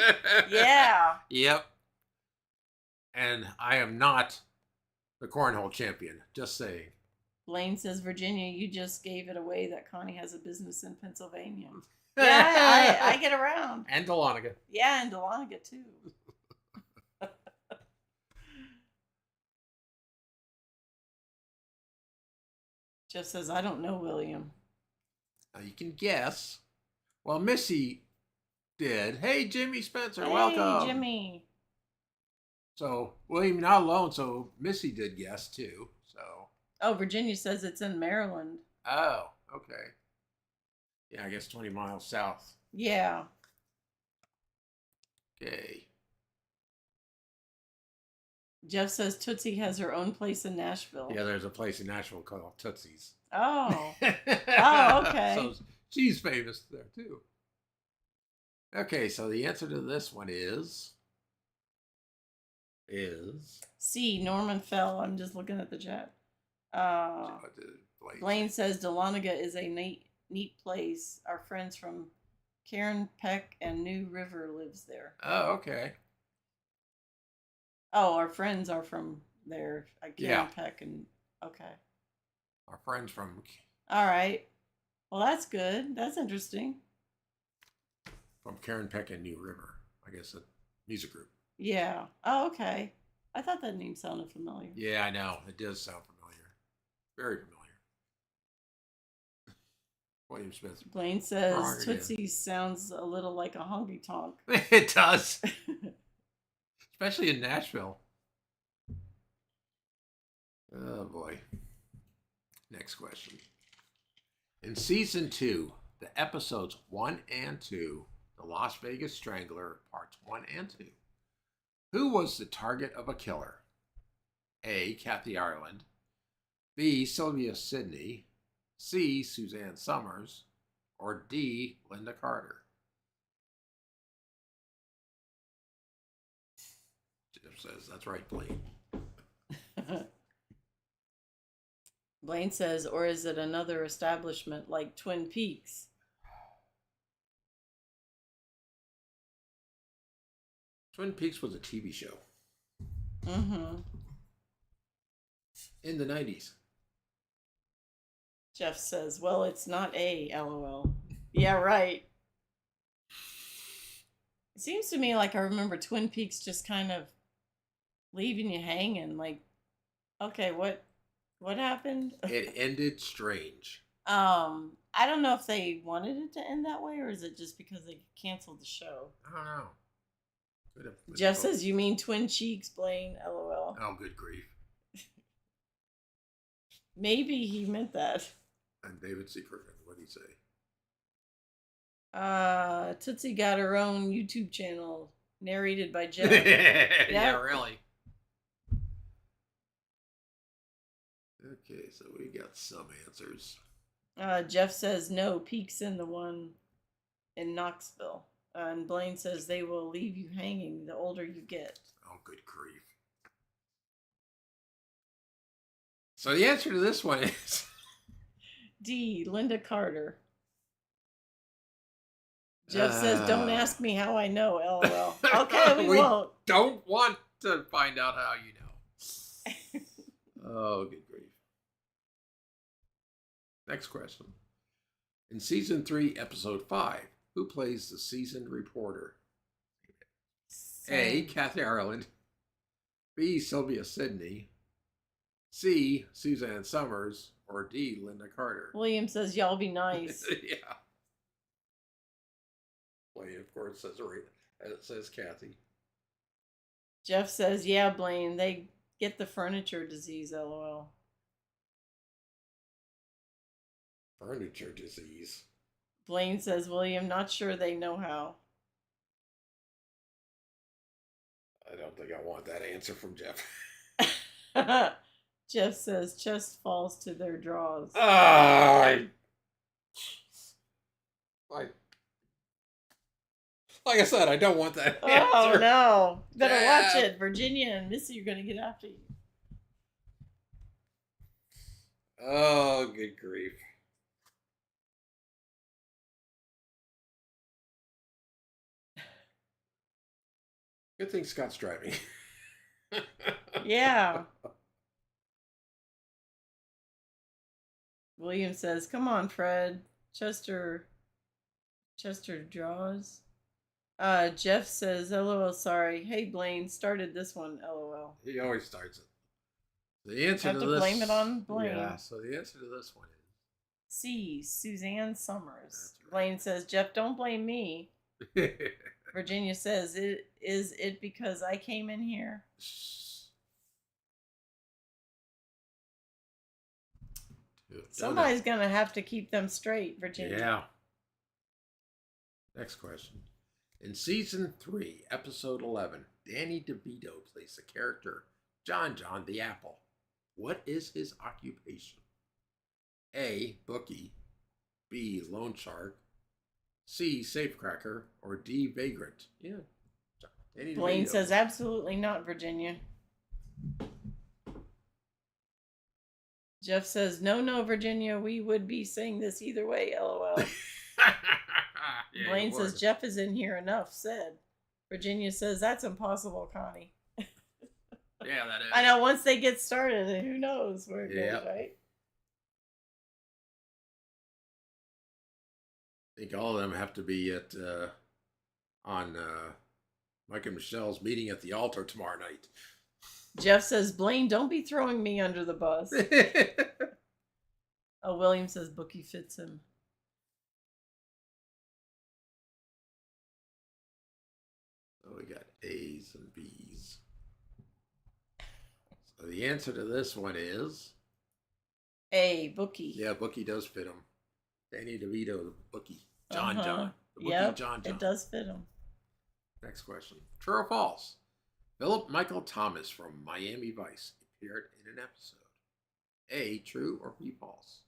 Yeah. Yep. And I am not the cornhole champion. Just saying. Blaine says, Virginia, you just gave it away that Connie has a business in Pennsylvania. Yeah, I get around. And Dahlonega. Yeah, and Dahlonega, too. Jeff says, I don't know, William. Now you can guess. Well, Missy did. Hey, Jimmy Spencer, hey, welcome. Jimmy. So, William, you're not alone. So, Missy did guess, too. So. Oh, Virginia says it's in Maryland. Oh, okay. Yeah, I guess 20 miles south. Yeah. Okay. Jeff says Tootsie has her own place in Nashville. Yeah, there's a place in Nashville called Tootsie's. Oh. Oh, okay. So she's famous there, too. Okay, so the answer to this one is C. Norman Fell. I'm just looking at the chat. Blaine says Dahlonega is a neat place. Our friends from Karen Peck and New River lives there. Oh, okay. Oh, our friends are from there. Karen Peck and okay. Our friends from. All right. Well, that's good. That's interesting. From Karen Peck and New River, I guess a music group. Yeah. Oh, okay. I thought that name sounded familiar. Yeah, I know. It does sound familiar. Very familiar. William Smith. Blaine says Tootsie sounds a little like a honky tonk. It does. Especially in Nashville. Oh, boy. Next question. In season 2, the episodes 1 and 2, The Las Vegas Strangler, parts 1 and 2, who was the target of a killer? A. Kathy Ireland. B. Sylvia Sidney. C. Suzanne Summers. Or D. Linda Carter. Jeff says, that's right, Blaine. Blaine says, or is it another establishment like Twin Peaks? Twin Peaks was a TV show. Mm-hmm. In the 90s. Jeff says, well, it's not A, LOL. Yeah, right. It seems to me like I remember Twin Peaks just kind of leaving you hanging. Like, okay, what happened? It ended strange. I don't know if they wanted it to end that way, or is it just because they canceled the show? I don't know. Jeff says, you mean Twin Cheeks, Blaine? LOL. Oh, good grief. Maybe he meant that. And David Secretman, what'd he say? Tootsie got her own YouTube channel, narrated by Jeff. Yeah, really. Okay, so we got some answers. Jeff says no, Peek's in the one in Knoxville. And Blaine says they will leave you hanging the older you get. Oh, good grief. So the answer to this one is D, Linda Carter. Jeff says, don't ask me how I know, LOL. Okay, we won't. Don't want to find out how you know. Oh, good grief. Next question. In season 3, episode 5, who plays the seasoned reporter? A, Kathy Ireland. B, Sylvia Sidney. C, Suzanne Summers. Or D, Linda Carter. William says, y'all be nice. Yeah. Blaine, of course, says it says Kathy. Jeff says, yeah, Blaine, they get the furniture disease, LOL. Furniture disease. Blaine says, William, not sure they know how. I don't think I want that answer from Jeff. Jeff says, chest falls to their draws. Like I said, I don't want that answer. Oh, no. Better watch it. Virginia and Missy are going to get after you. Oh, good grief. Good thing Scott's driving. Yeah. William says, come on, Fred. Chester draws. Jeff says, LOL, sorry. Hey, Blaine, started this one, LOL. He always starts it. The answer Have to to this, blame it on Blaine. Yeah, so the answer to this one C, Suzanne Summers. Right. Blaine says, Jeff, don't blame me. is... Virginia says, is it because I came in here? Somebody's going to have to keep them straight, Virginia. Yeah. Next question. In season 3, episode 11, Danny DeVito plays the character John the Apple. What is his occupation? A, bookie. B, loan shark. C, safecracker. Or D, vagrant. Yeah. Danny Blaine DeVito. says, absolutely not, Virginia. Jeff says, no, Virginia, we would be saying this either way, LOL. Yeah, Blaine says, Jeff is in here, enough said. Virginia says, that's impossible, Connie. Yeah, that is. I know, once they get started, who knows where it goes, right? I think all of them have to be at on Mike and Michelle's meeting at the altar tomorrow night. Jeff says, Blaine, don't be throwing me under the bus. Oh, William says, bookie fits him. So we got A's and B's. So the answer to this one is A, bookie. Yeah, bookie does fit him. Danny DeVito, the bookie. John. The bookie, yep, John. It does fit him. Next question. True or false? Philip Michael Thomas from Miami Vice appeared in an episode. A, true or B, false?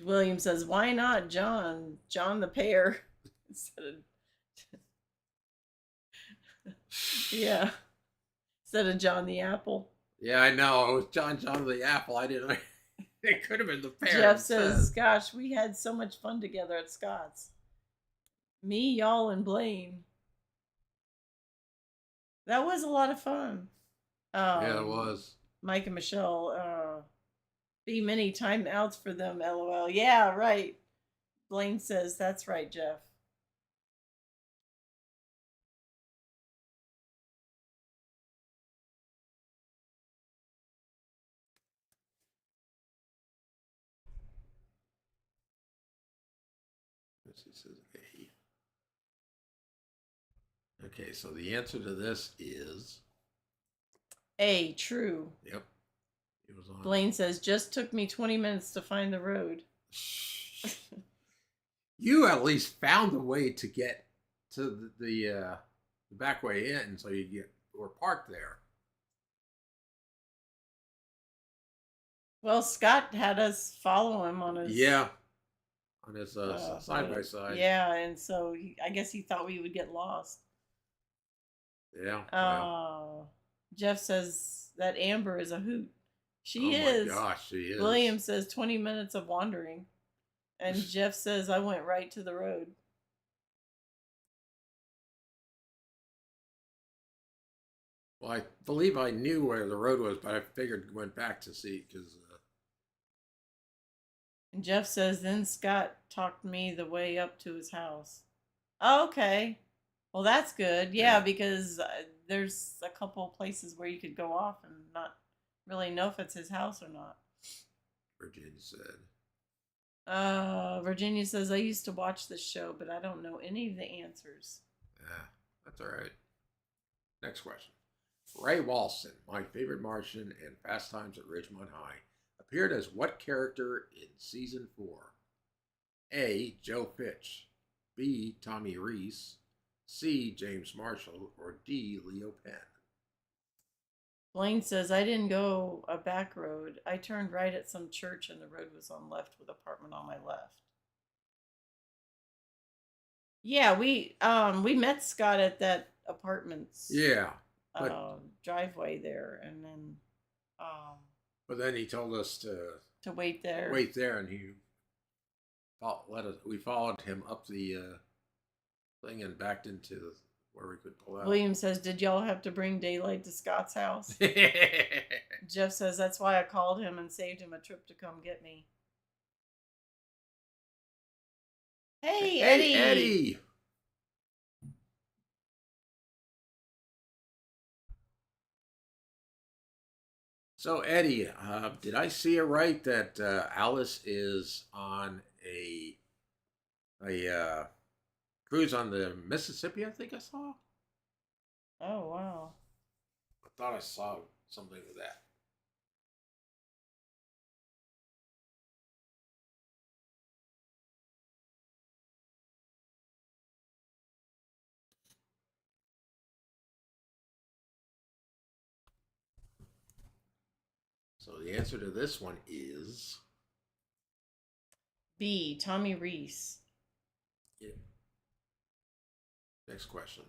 William says, why not John? John the pear. Instead of... yeah. Instead of John the apple. Yeah, I know. It was John the apple. I didn't... It could have been the pear. Jeff says, gosh, we had so much fun together at Scott's. Me, y'all, and Blaine. That was a lot of fun. Yeah, it was. Mike and Michelle, be many timeouts for them, LOL. Yeah, right. Blaine says, that's right, Jeff. This says A. Okay, so the answer to this is A, true. Yep. It was on. Blaine says, just took me 20 minutes to find the road. You at least found a way to get to the back way in, so you were parked there. Well, Scott had us follow him on his Yeah, on his side by side. yeah, and so I guess he thought we would get lost. Yeah, well, Uh, Jeff says that Amber is a hoot. oh She my is. gosh, she is. William says 20 minutes of wandering. And Jeff says I went right to the road. Well, I believe I knew where the road was, but I figured went back to see because. And Jeff says then Scott talked me the way up to his house. Oh, okay. Well, that's good. Yeah, Yeah. because there's a couple places where you could go off and not really know if it's his house or not. Virginia said. Virginia says I used to watch this show, but I don't know any of the answers. Yeah, that's all right. Next question. Ray Walston, my favorite Martian and Fast Times at Ridgemont High, appeared as what character in season 4? A. Joe Fitch, B. Tommy Reese, C. James Marshall, or D. Leo Penn? Blaine says I didn't go a back road. I turned right at some church and the road was on left with apartment on my left. Yeah, we met Scott at that apartment's Yeah, but driveway there, and then but then he told us to wait there. wait there, and we followed him up the thing and backed into where we could pull out. William says, "Did y'all have to bring daylight to Scott's house?" Jeff says, "That's why I called him and saved him a trip to come get me." Hey, Eddie! Eddie! So, Eddie, did I see it right that Alice is on a cruise on the Mississippi? I think I saw. Oh, wow. I thought I saw something with that. So the answer to this one is B. Tommy Reese. yeah. Next question.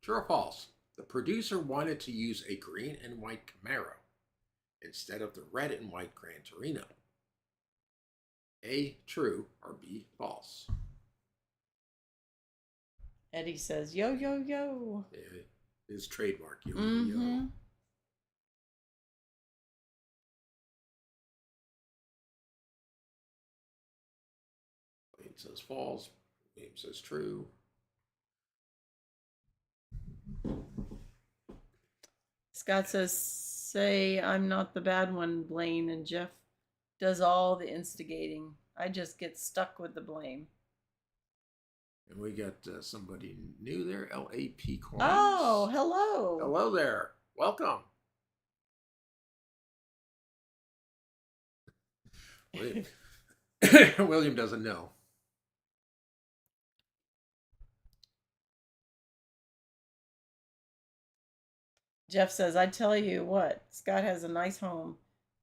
True or false? The producer wanted to use a green and white Camaro instead of the red and white Gran Torino. A, true, or B, false? Eddie says, "Yo, yo, yo." His trademark. Yo, Mm-hmm. yo. Wayne says false. Wayne says true. Scott says, "Say I'm not the bad one, Blaine," and Jeff does all the instigating. I just get stuck with the blame. And we got somebody new there, LAP Coins. Oh, hello. Hello there. Welcome. William doesn't know. Jeff says, "I tell you what, Scott has a nice home.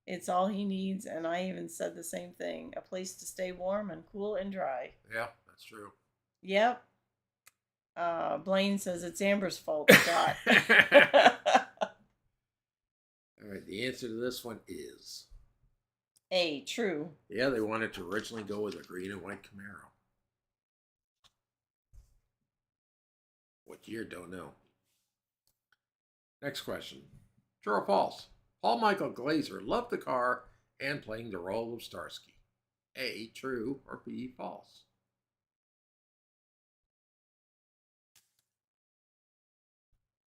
It's all he needs," and I even said the same thing. A place to stay warm and cool and dry. Yeah, that's true. Yep. Blaine says it's Amber's fault, Scott. All right, the answer to this one is A, true. yeah, they wanted to originally go with a green and white Camaro. What year? Don't know. Next question. True or false? Paul Michael Glazer loved the car and playing the role of Starsky. A, true, or B, false?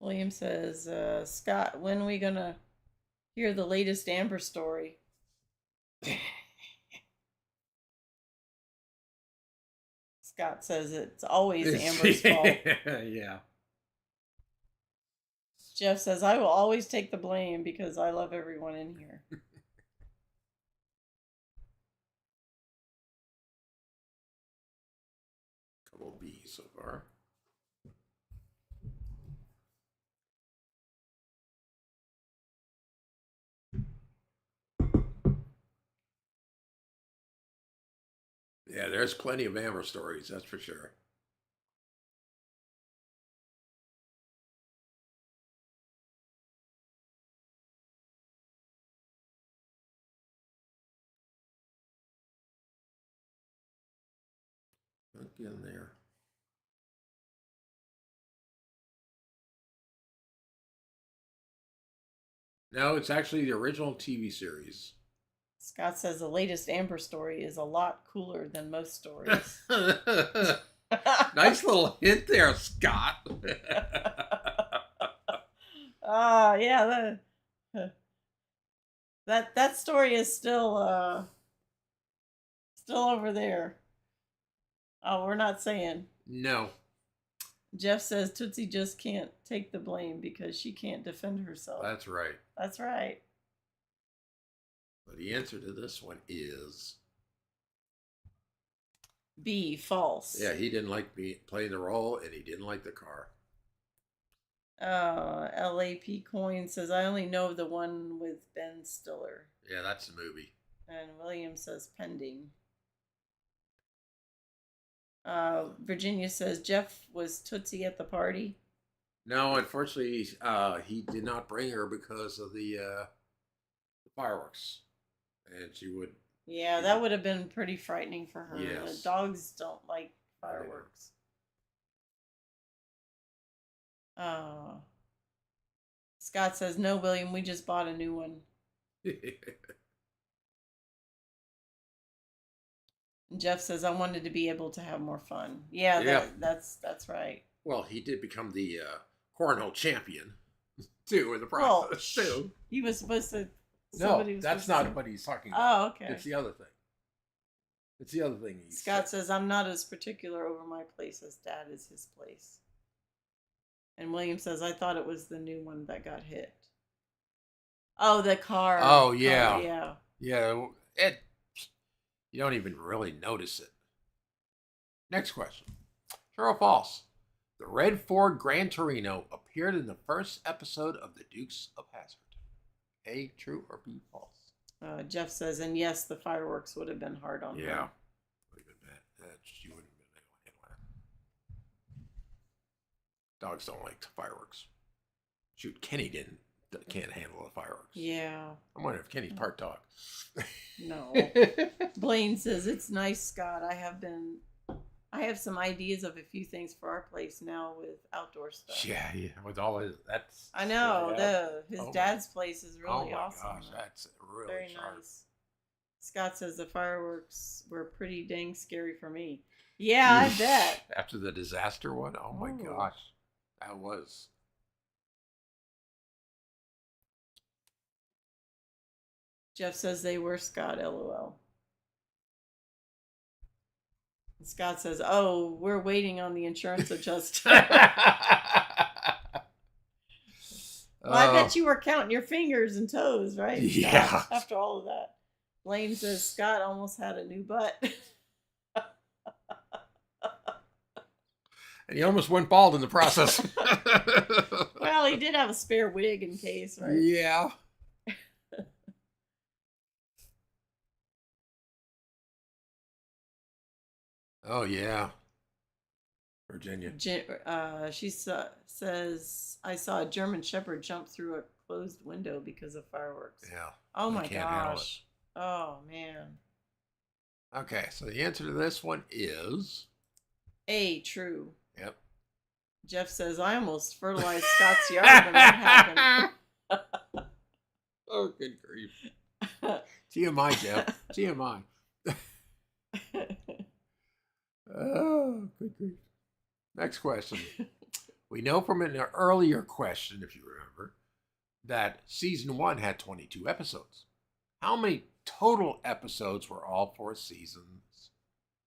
William says, "Scott, when are we going to hear the latest Amber story?" Scott says it's always Amber's fault. Yeah. Jeff says, "I will always take the blame because I love everyone in here." Couple B so far. Yeah, there's plenty of Amber stories, that's for sure. Look in there. No, it's actually the original TV series. Scott says the latest Amber story is a lot cooler than most stories. Nice little hint there, Scott. Yeah, that story is still over there. Oh, we're not saying. No. Jeff says Tootsie just can't take the blame because she can't defend herself. That's right. That's right. But the answer to this one is B, false. yeah, he didn't like playing the role, and he didn't like the car. LAP Coin says, I only know the one with Ben Stiller. Yeah, that's the movie. And William says, pending. Virginia says, Jeff was Tootsie at the party. No, unfortunately, he did not bring her because of the fireworks. And she would. Yeah, that would have been pretty frightening for her. Yes. The dogs don't like fireworks. Scott says, no, William, we just bought a new one. Jeff says, I wanted to be able to have more fun. Yeah. That's right. Well, he did become the cornhole champion, too, in the process, too. He was supposed to... No, that's not what he's talking about. Oh, okay. It's the other thing. It's the other thing. Scott says, I'm not as particular over my place as Dad is his place. And William says, I thought it was the new one that got hit. Oh, the car. Oh, yeah. Car, yeah. Yeah, you don't even really notice it. Next question. True or false? The red Ford Gran Torino appeared in the first episode of The Dukes of Hazzard. A, true, or B, false? Jeff says, and yes, the fireworks would have been hard on her. Yeah. Would have been bad. She wouldn't have been able to handle that. Dogs don't like the fireworks. Shoot, Kenny can't handle the fireworks. Yeah. I'm wondering if Kenny's part dog. No. Blaine says, it's nice, Scott. I have some ideas of a few things for our place now with outdoor stuff. Yeah, with all his I know. His dad's place is really awesome. Oh my gosh, that's really very sharp. nice. Scott says the fireworks were pretty dang scary for me. Yeah, I bet. After the disaster one, oh my gosh, that was. Jeff says they were, Scott, LOL. And Scott says, oh, we're waiting on the insurance adjuster. Well, I bet you were counting your fingers and toes, right? Yeah. Scott, after all of that. Blaine says Scott almost had a new butt. And he almost went bald in the process. Well, he did have a spare wig in case, right? Yeah. Oh, yeah. Virginia. She says, I saw a German Shepherd jump through a closed window because of fireworks. Yeah. Oh, my gosh. Oh, man. Okay, so the answer to this one is... A, true. Yep. Jeff says, I almost fertilized Scott's yard when that happened. Oh, good grief. TMI, Jeff. TMI. Oh, good grief. Next question. We know from an earlier question, if you remember, that season 1 had 22 episodes. How many total episodes were all 4 seasons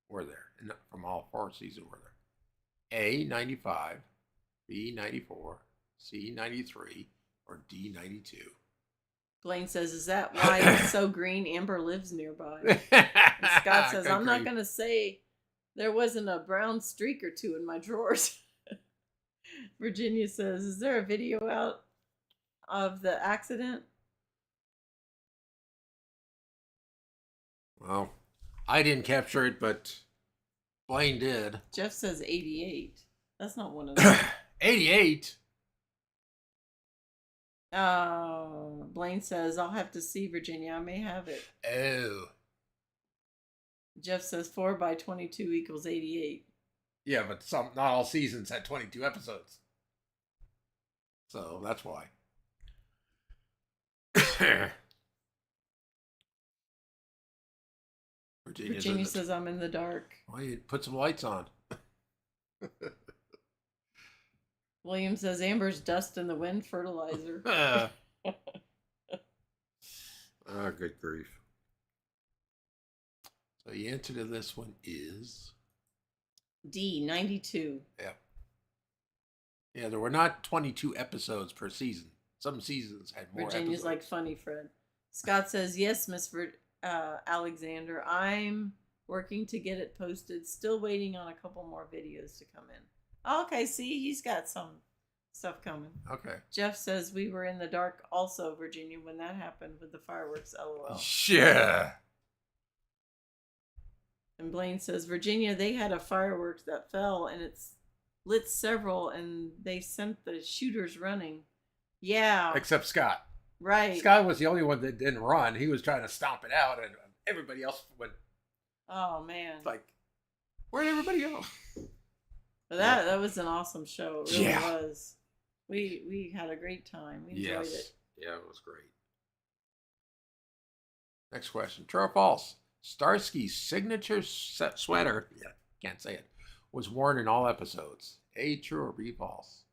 were there? From all 4 seasons were there? A, 95, B, 94, C, 93, or D, 92? Blaine says, is that why it's so green? Amber lives nearby. And Scott says, I'm not going to say there wasn't a brown streak or two in my drawers. Virginia says, is there a video out of the accident? Well, I didn't capture it, but Blaine did. Jeff says 88. That's not one of them. 88? Blaine says, I'll have to see, Virginia. I may have it. Oh. Jeff says 4 by 22 equals 88. Yeah, but not all seasons had 22 episodes. So that's why. Virginia says, I'm in the dark. Well, you put some lights on. William says, Amber's dust in the wind fertilizer. Oh, good grief. So the answer to this one is D, 92. Yeah. Yeah, there were not 22 episodes per season. Some seasons had more Virginia's episodes. like, funny, Fred. Scott says, yes, Miss Alexander. I'm working to get it posted. Still waiting on a couple more videos to come in. Okay, see, he's got some stuff coming. Okay. Jeff says, we were in the dark also, Virginia, when that happened with the fireworks, LOL. Yeah. And Blaine says, Virginia, they had a fireworks that fell and it's lit several and they sent the shooters running. Yeah. Except Scott. Right. Scott was the only one that didn't run. He was trying to stomp it out, and everybody else went. Oh man! Like, where'd everybody go? But that was an awesome show. It really Yeah. was. We had a great time. We enjoyed it. Yeah, it was great. Next question: True or false? Starsky's signature sweater, can't say it, was worn in all episodes. A, true, or B, false?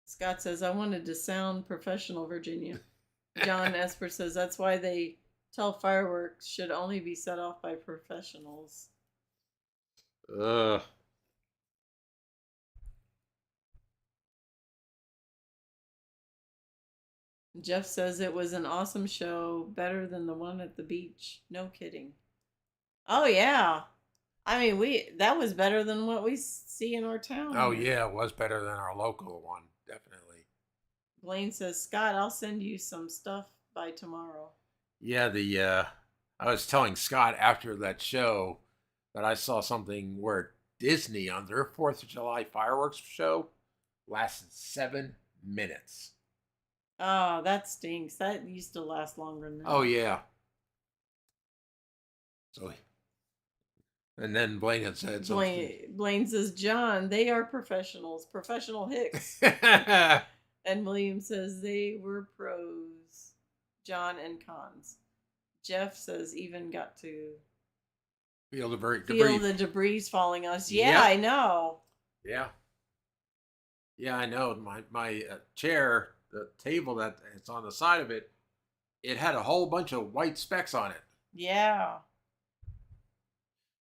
Scott says, I wanted to sound professional, Virginia. John Esper says, that's why they tell fireworks should only be set off by professionals. Ugh. Jeff says it was an awesome show, better than the one at the beach. No kidding. Oh yeah. I mean, that was better than what we see in our town. Oh yeah, it was better than our local one, definitely. Blaine says, Scott, I'll send you some stuff by tomorrow. Yeah, I was telling Scott after that show that I saw something where Disney on their 4th of July fireworks show lasted 7 minutes. Oh, that stinks. That used to last longer than that. Oh yeah. So, and then Blaine had said something. Blaine says, John, they are professionals. Professional Hicks. And William says they were pros. John and cons. Jeff says even got to feel the debris falling on us. Yeah, Yep. I know. Yeah. Yeah, I know. My chair, the table that it's on the side of it, it had a whole bunch of white specks on it. Yeah.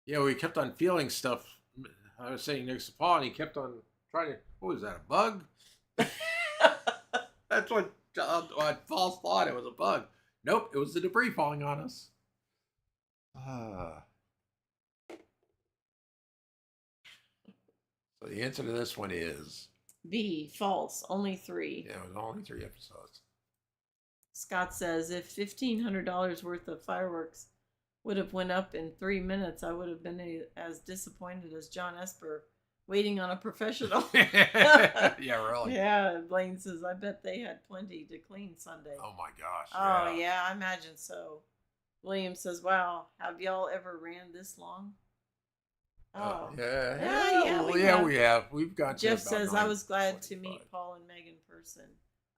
Yeah, we kept on feeling stuff. I was sitting next to Paul, and he kept on trying to. What was that? A bug? That's what Paul thought it was a bug. Nope, it was the debris falling on us. So the answer to this one is B, false. Only 3. Yeah, it was only 3 episodes. Scott says if $1,500 worth of fireworks would have went up in 3 minutes, I would have been as disappointed as John Esper waiting on a professional. Yeah, really. Yeah, Blaine says, I bet they had plenty to clean Sunday. Oh my gosh. Oh, yeah, I imagine so. William says, wow, have y'all ever ran this long? Oh. Yeah, we have. We've got Jeff says, I was glad to meet Paul and Meg in person.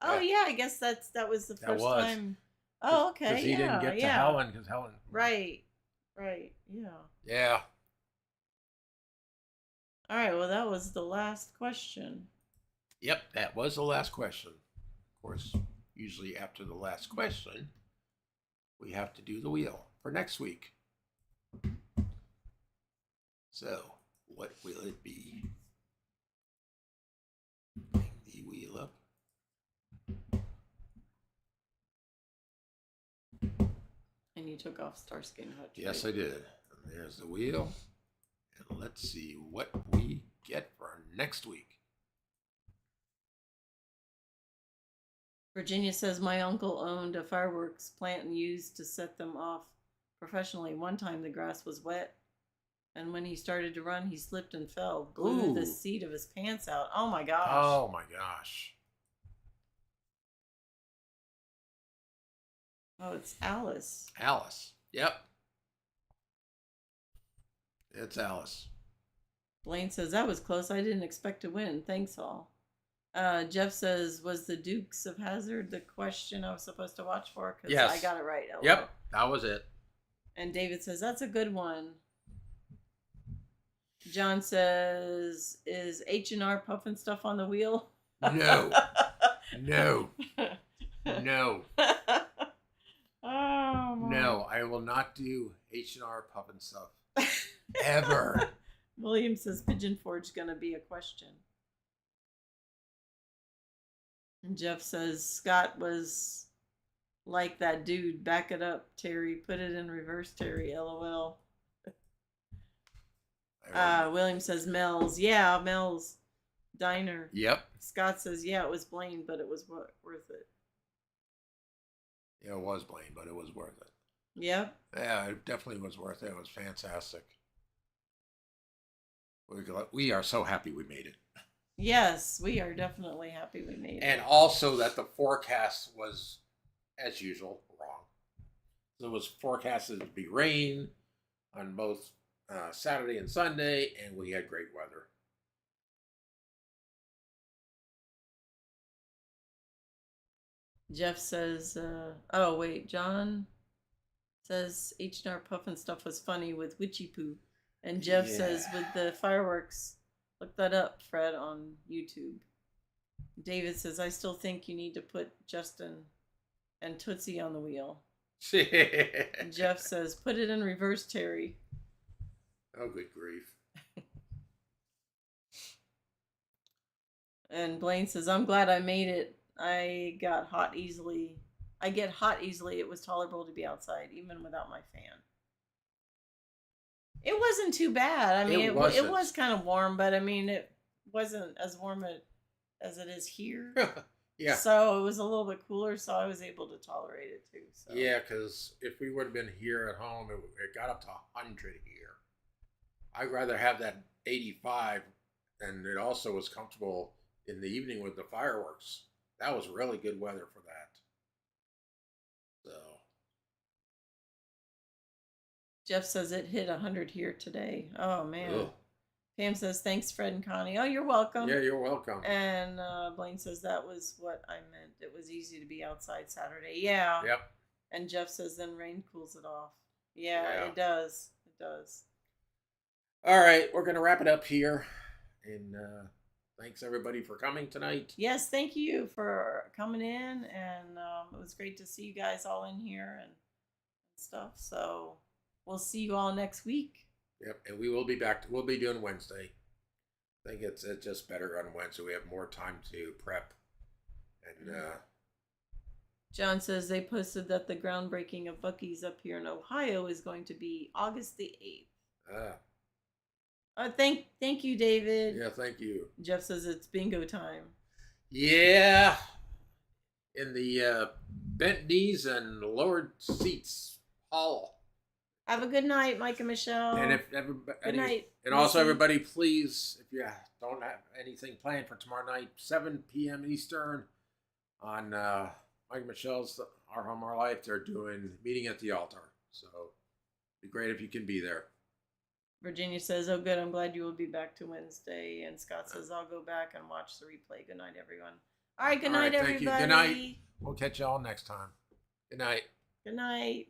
Oh, yeah, I guess that was the first time. Oh, okay. Because he didn't get to Helen, because Helen. Right, yeah. Yeah. All right, well, that was the last question. Yep, that was the last question. Of course, usually after the last question, we have to do the wheel for next week. So, what will it be? Bring the wheel up. And you took off Starsky and Hutch. Yes, I did. And there's the wheel. And let's see what we get for next week. Virginia says, my uncle owned a fireworks plant and used to set them off professionally. One time the grass was wet, and when he started to run, he slipped and fell, blew the seat of his pants out. Oh my gosh. Oh my gosh. Oh, it's Alice. Alice. Yep. It's Alice. Blaine says, that was close. I didn't expect to win. Thanks all. Jeff says, was the Dukes of Hazzard the question I was supposed to watch for? Because yes. I got it right. LOL. Yep. That was it. And David says, that's a good one. John says, is H&R puffing stuff on the wheel? No. No. No. Oh, no, I will not do H&R puffin stuff. Ever. William says Pigeon Forge gonna be a question. And Jeff says Scott was like that dude. Back it up, Terry. Put it in reverse, Terry. LOL. William says Mel's. Yeah, Mel's Diner. Yep. Scott says, yeah, it was Blaine, but it was worth it. Yeah, it was Blaine, but it was worth it. Yep. Yeah, it definitely was worth it. It was fantastic. We are so happy we made it. Yes, we are definitely happy we made it. And also that the forecast was, as usual, wrong. So it was forecasted to be rain on both Saturday and Sunday, and we had great weather. Jeff says, oh, wait, John says H&R Puffin stuff was funny with Witchy Poo. And Jeff says, with the fireworks, look that up, Fred, on YouTube. David says, I still think you need to put Justin and Tootsie on the wheel. And Jeff says, put it in reverse, Terry. Oh, good grief. And Blaine says, I'm glad I made it. I got hot easily. I get hot easily. It was tolerable to be outside, even without my fan. It wasn't too bad. I mean, it was kind of warm, but I mean, it wasn't as warm as it is here. Yeah. So it was a little bit cooler, so I was able to tolerate it too. So. Yeah, because if we would have been here at home, it got up to 100 here. I'd rather have that 85, and it also was comfortable in the evening with the fireworks. That was really good weather for that. So. Jeff says it hit 100 here today. Oh, man. Ugh. Pam says, thanks, Fred and Connie. Oh, you're welcome. Yeah, you're welcome. And Blaine says, that was what I meant. It was easy to be outside Saturday. Yeah. Yep. And Jeff says, then rain cools it off. Yeah, it does. It does. All right, we're going to wrap it up here. And thanks, everybody, for coming tonight. Yes, thank you for coming in. And it was great to see you guys all in here and stuff. So we'll see you all next week. Yep, and we will be back. We'll be doing Wednesday. I think it's just better on Wednesday. We have more time to prep. And John says they posted that the groundbreaking of Buc-ee's up here in Ohio is going to be August the 8th. Thank you, David. Yeah, thank you. Jeff says it's bingo time. Yeah, in the bent knees and lowered seats hall. Have a good night, Mike and Michelle. And if everybody, good night. And also everybody, please, if you don't have anything planned for tomorrow night, 7 p.m. Eastern, on Mike and Michelle's Our Home, Our Life, they're doing Meeting at the Altar. So it'd be great if you can be there. Virginia says, oh, good. I'm glad you will be back to Wednesday. And Scott says, I'll go back and watch the replay. Good night, everyone. All right, good night, everybody. Thank you. Good night. We'll catch you all next time. Good night. Good night.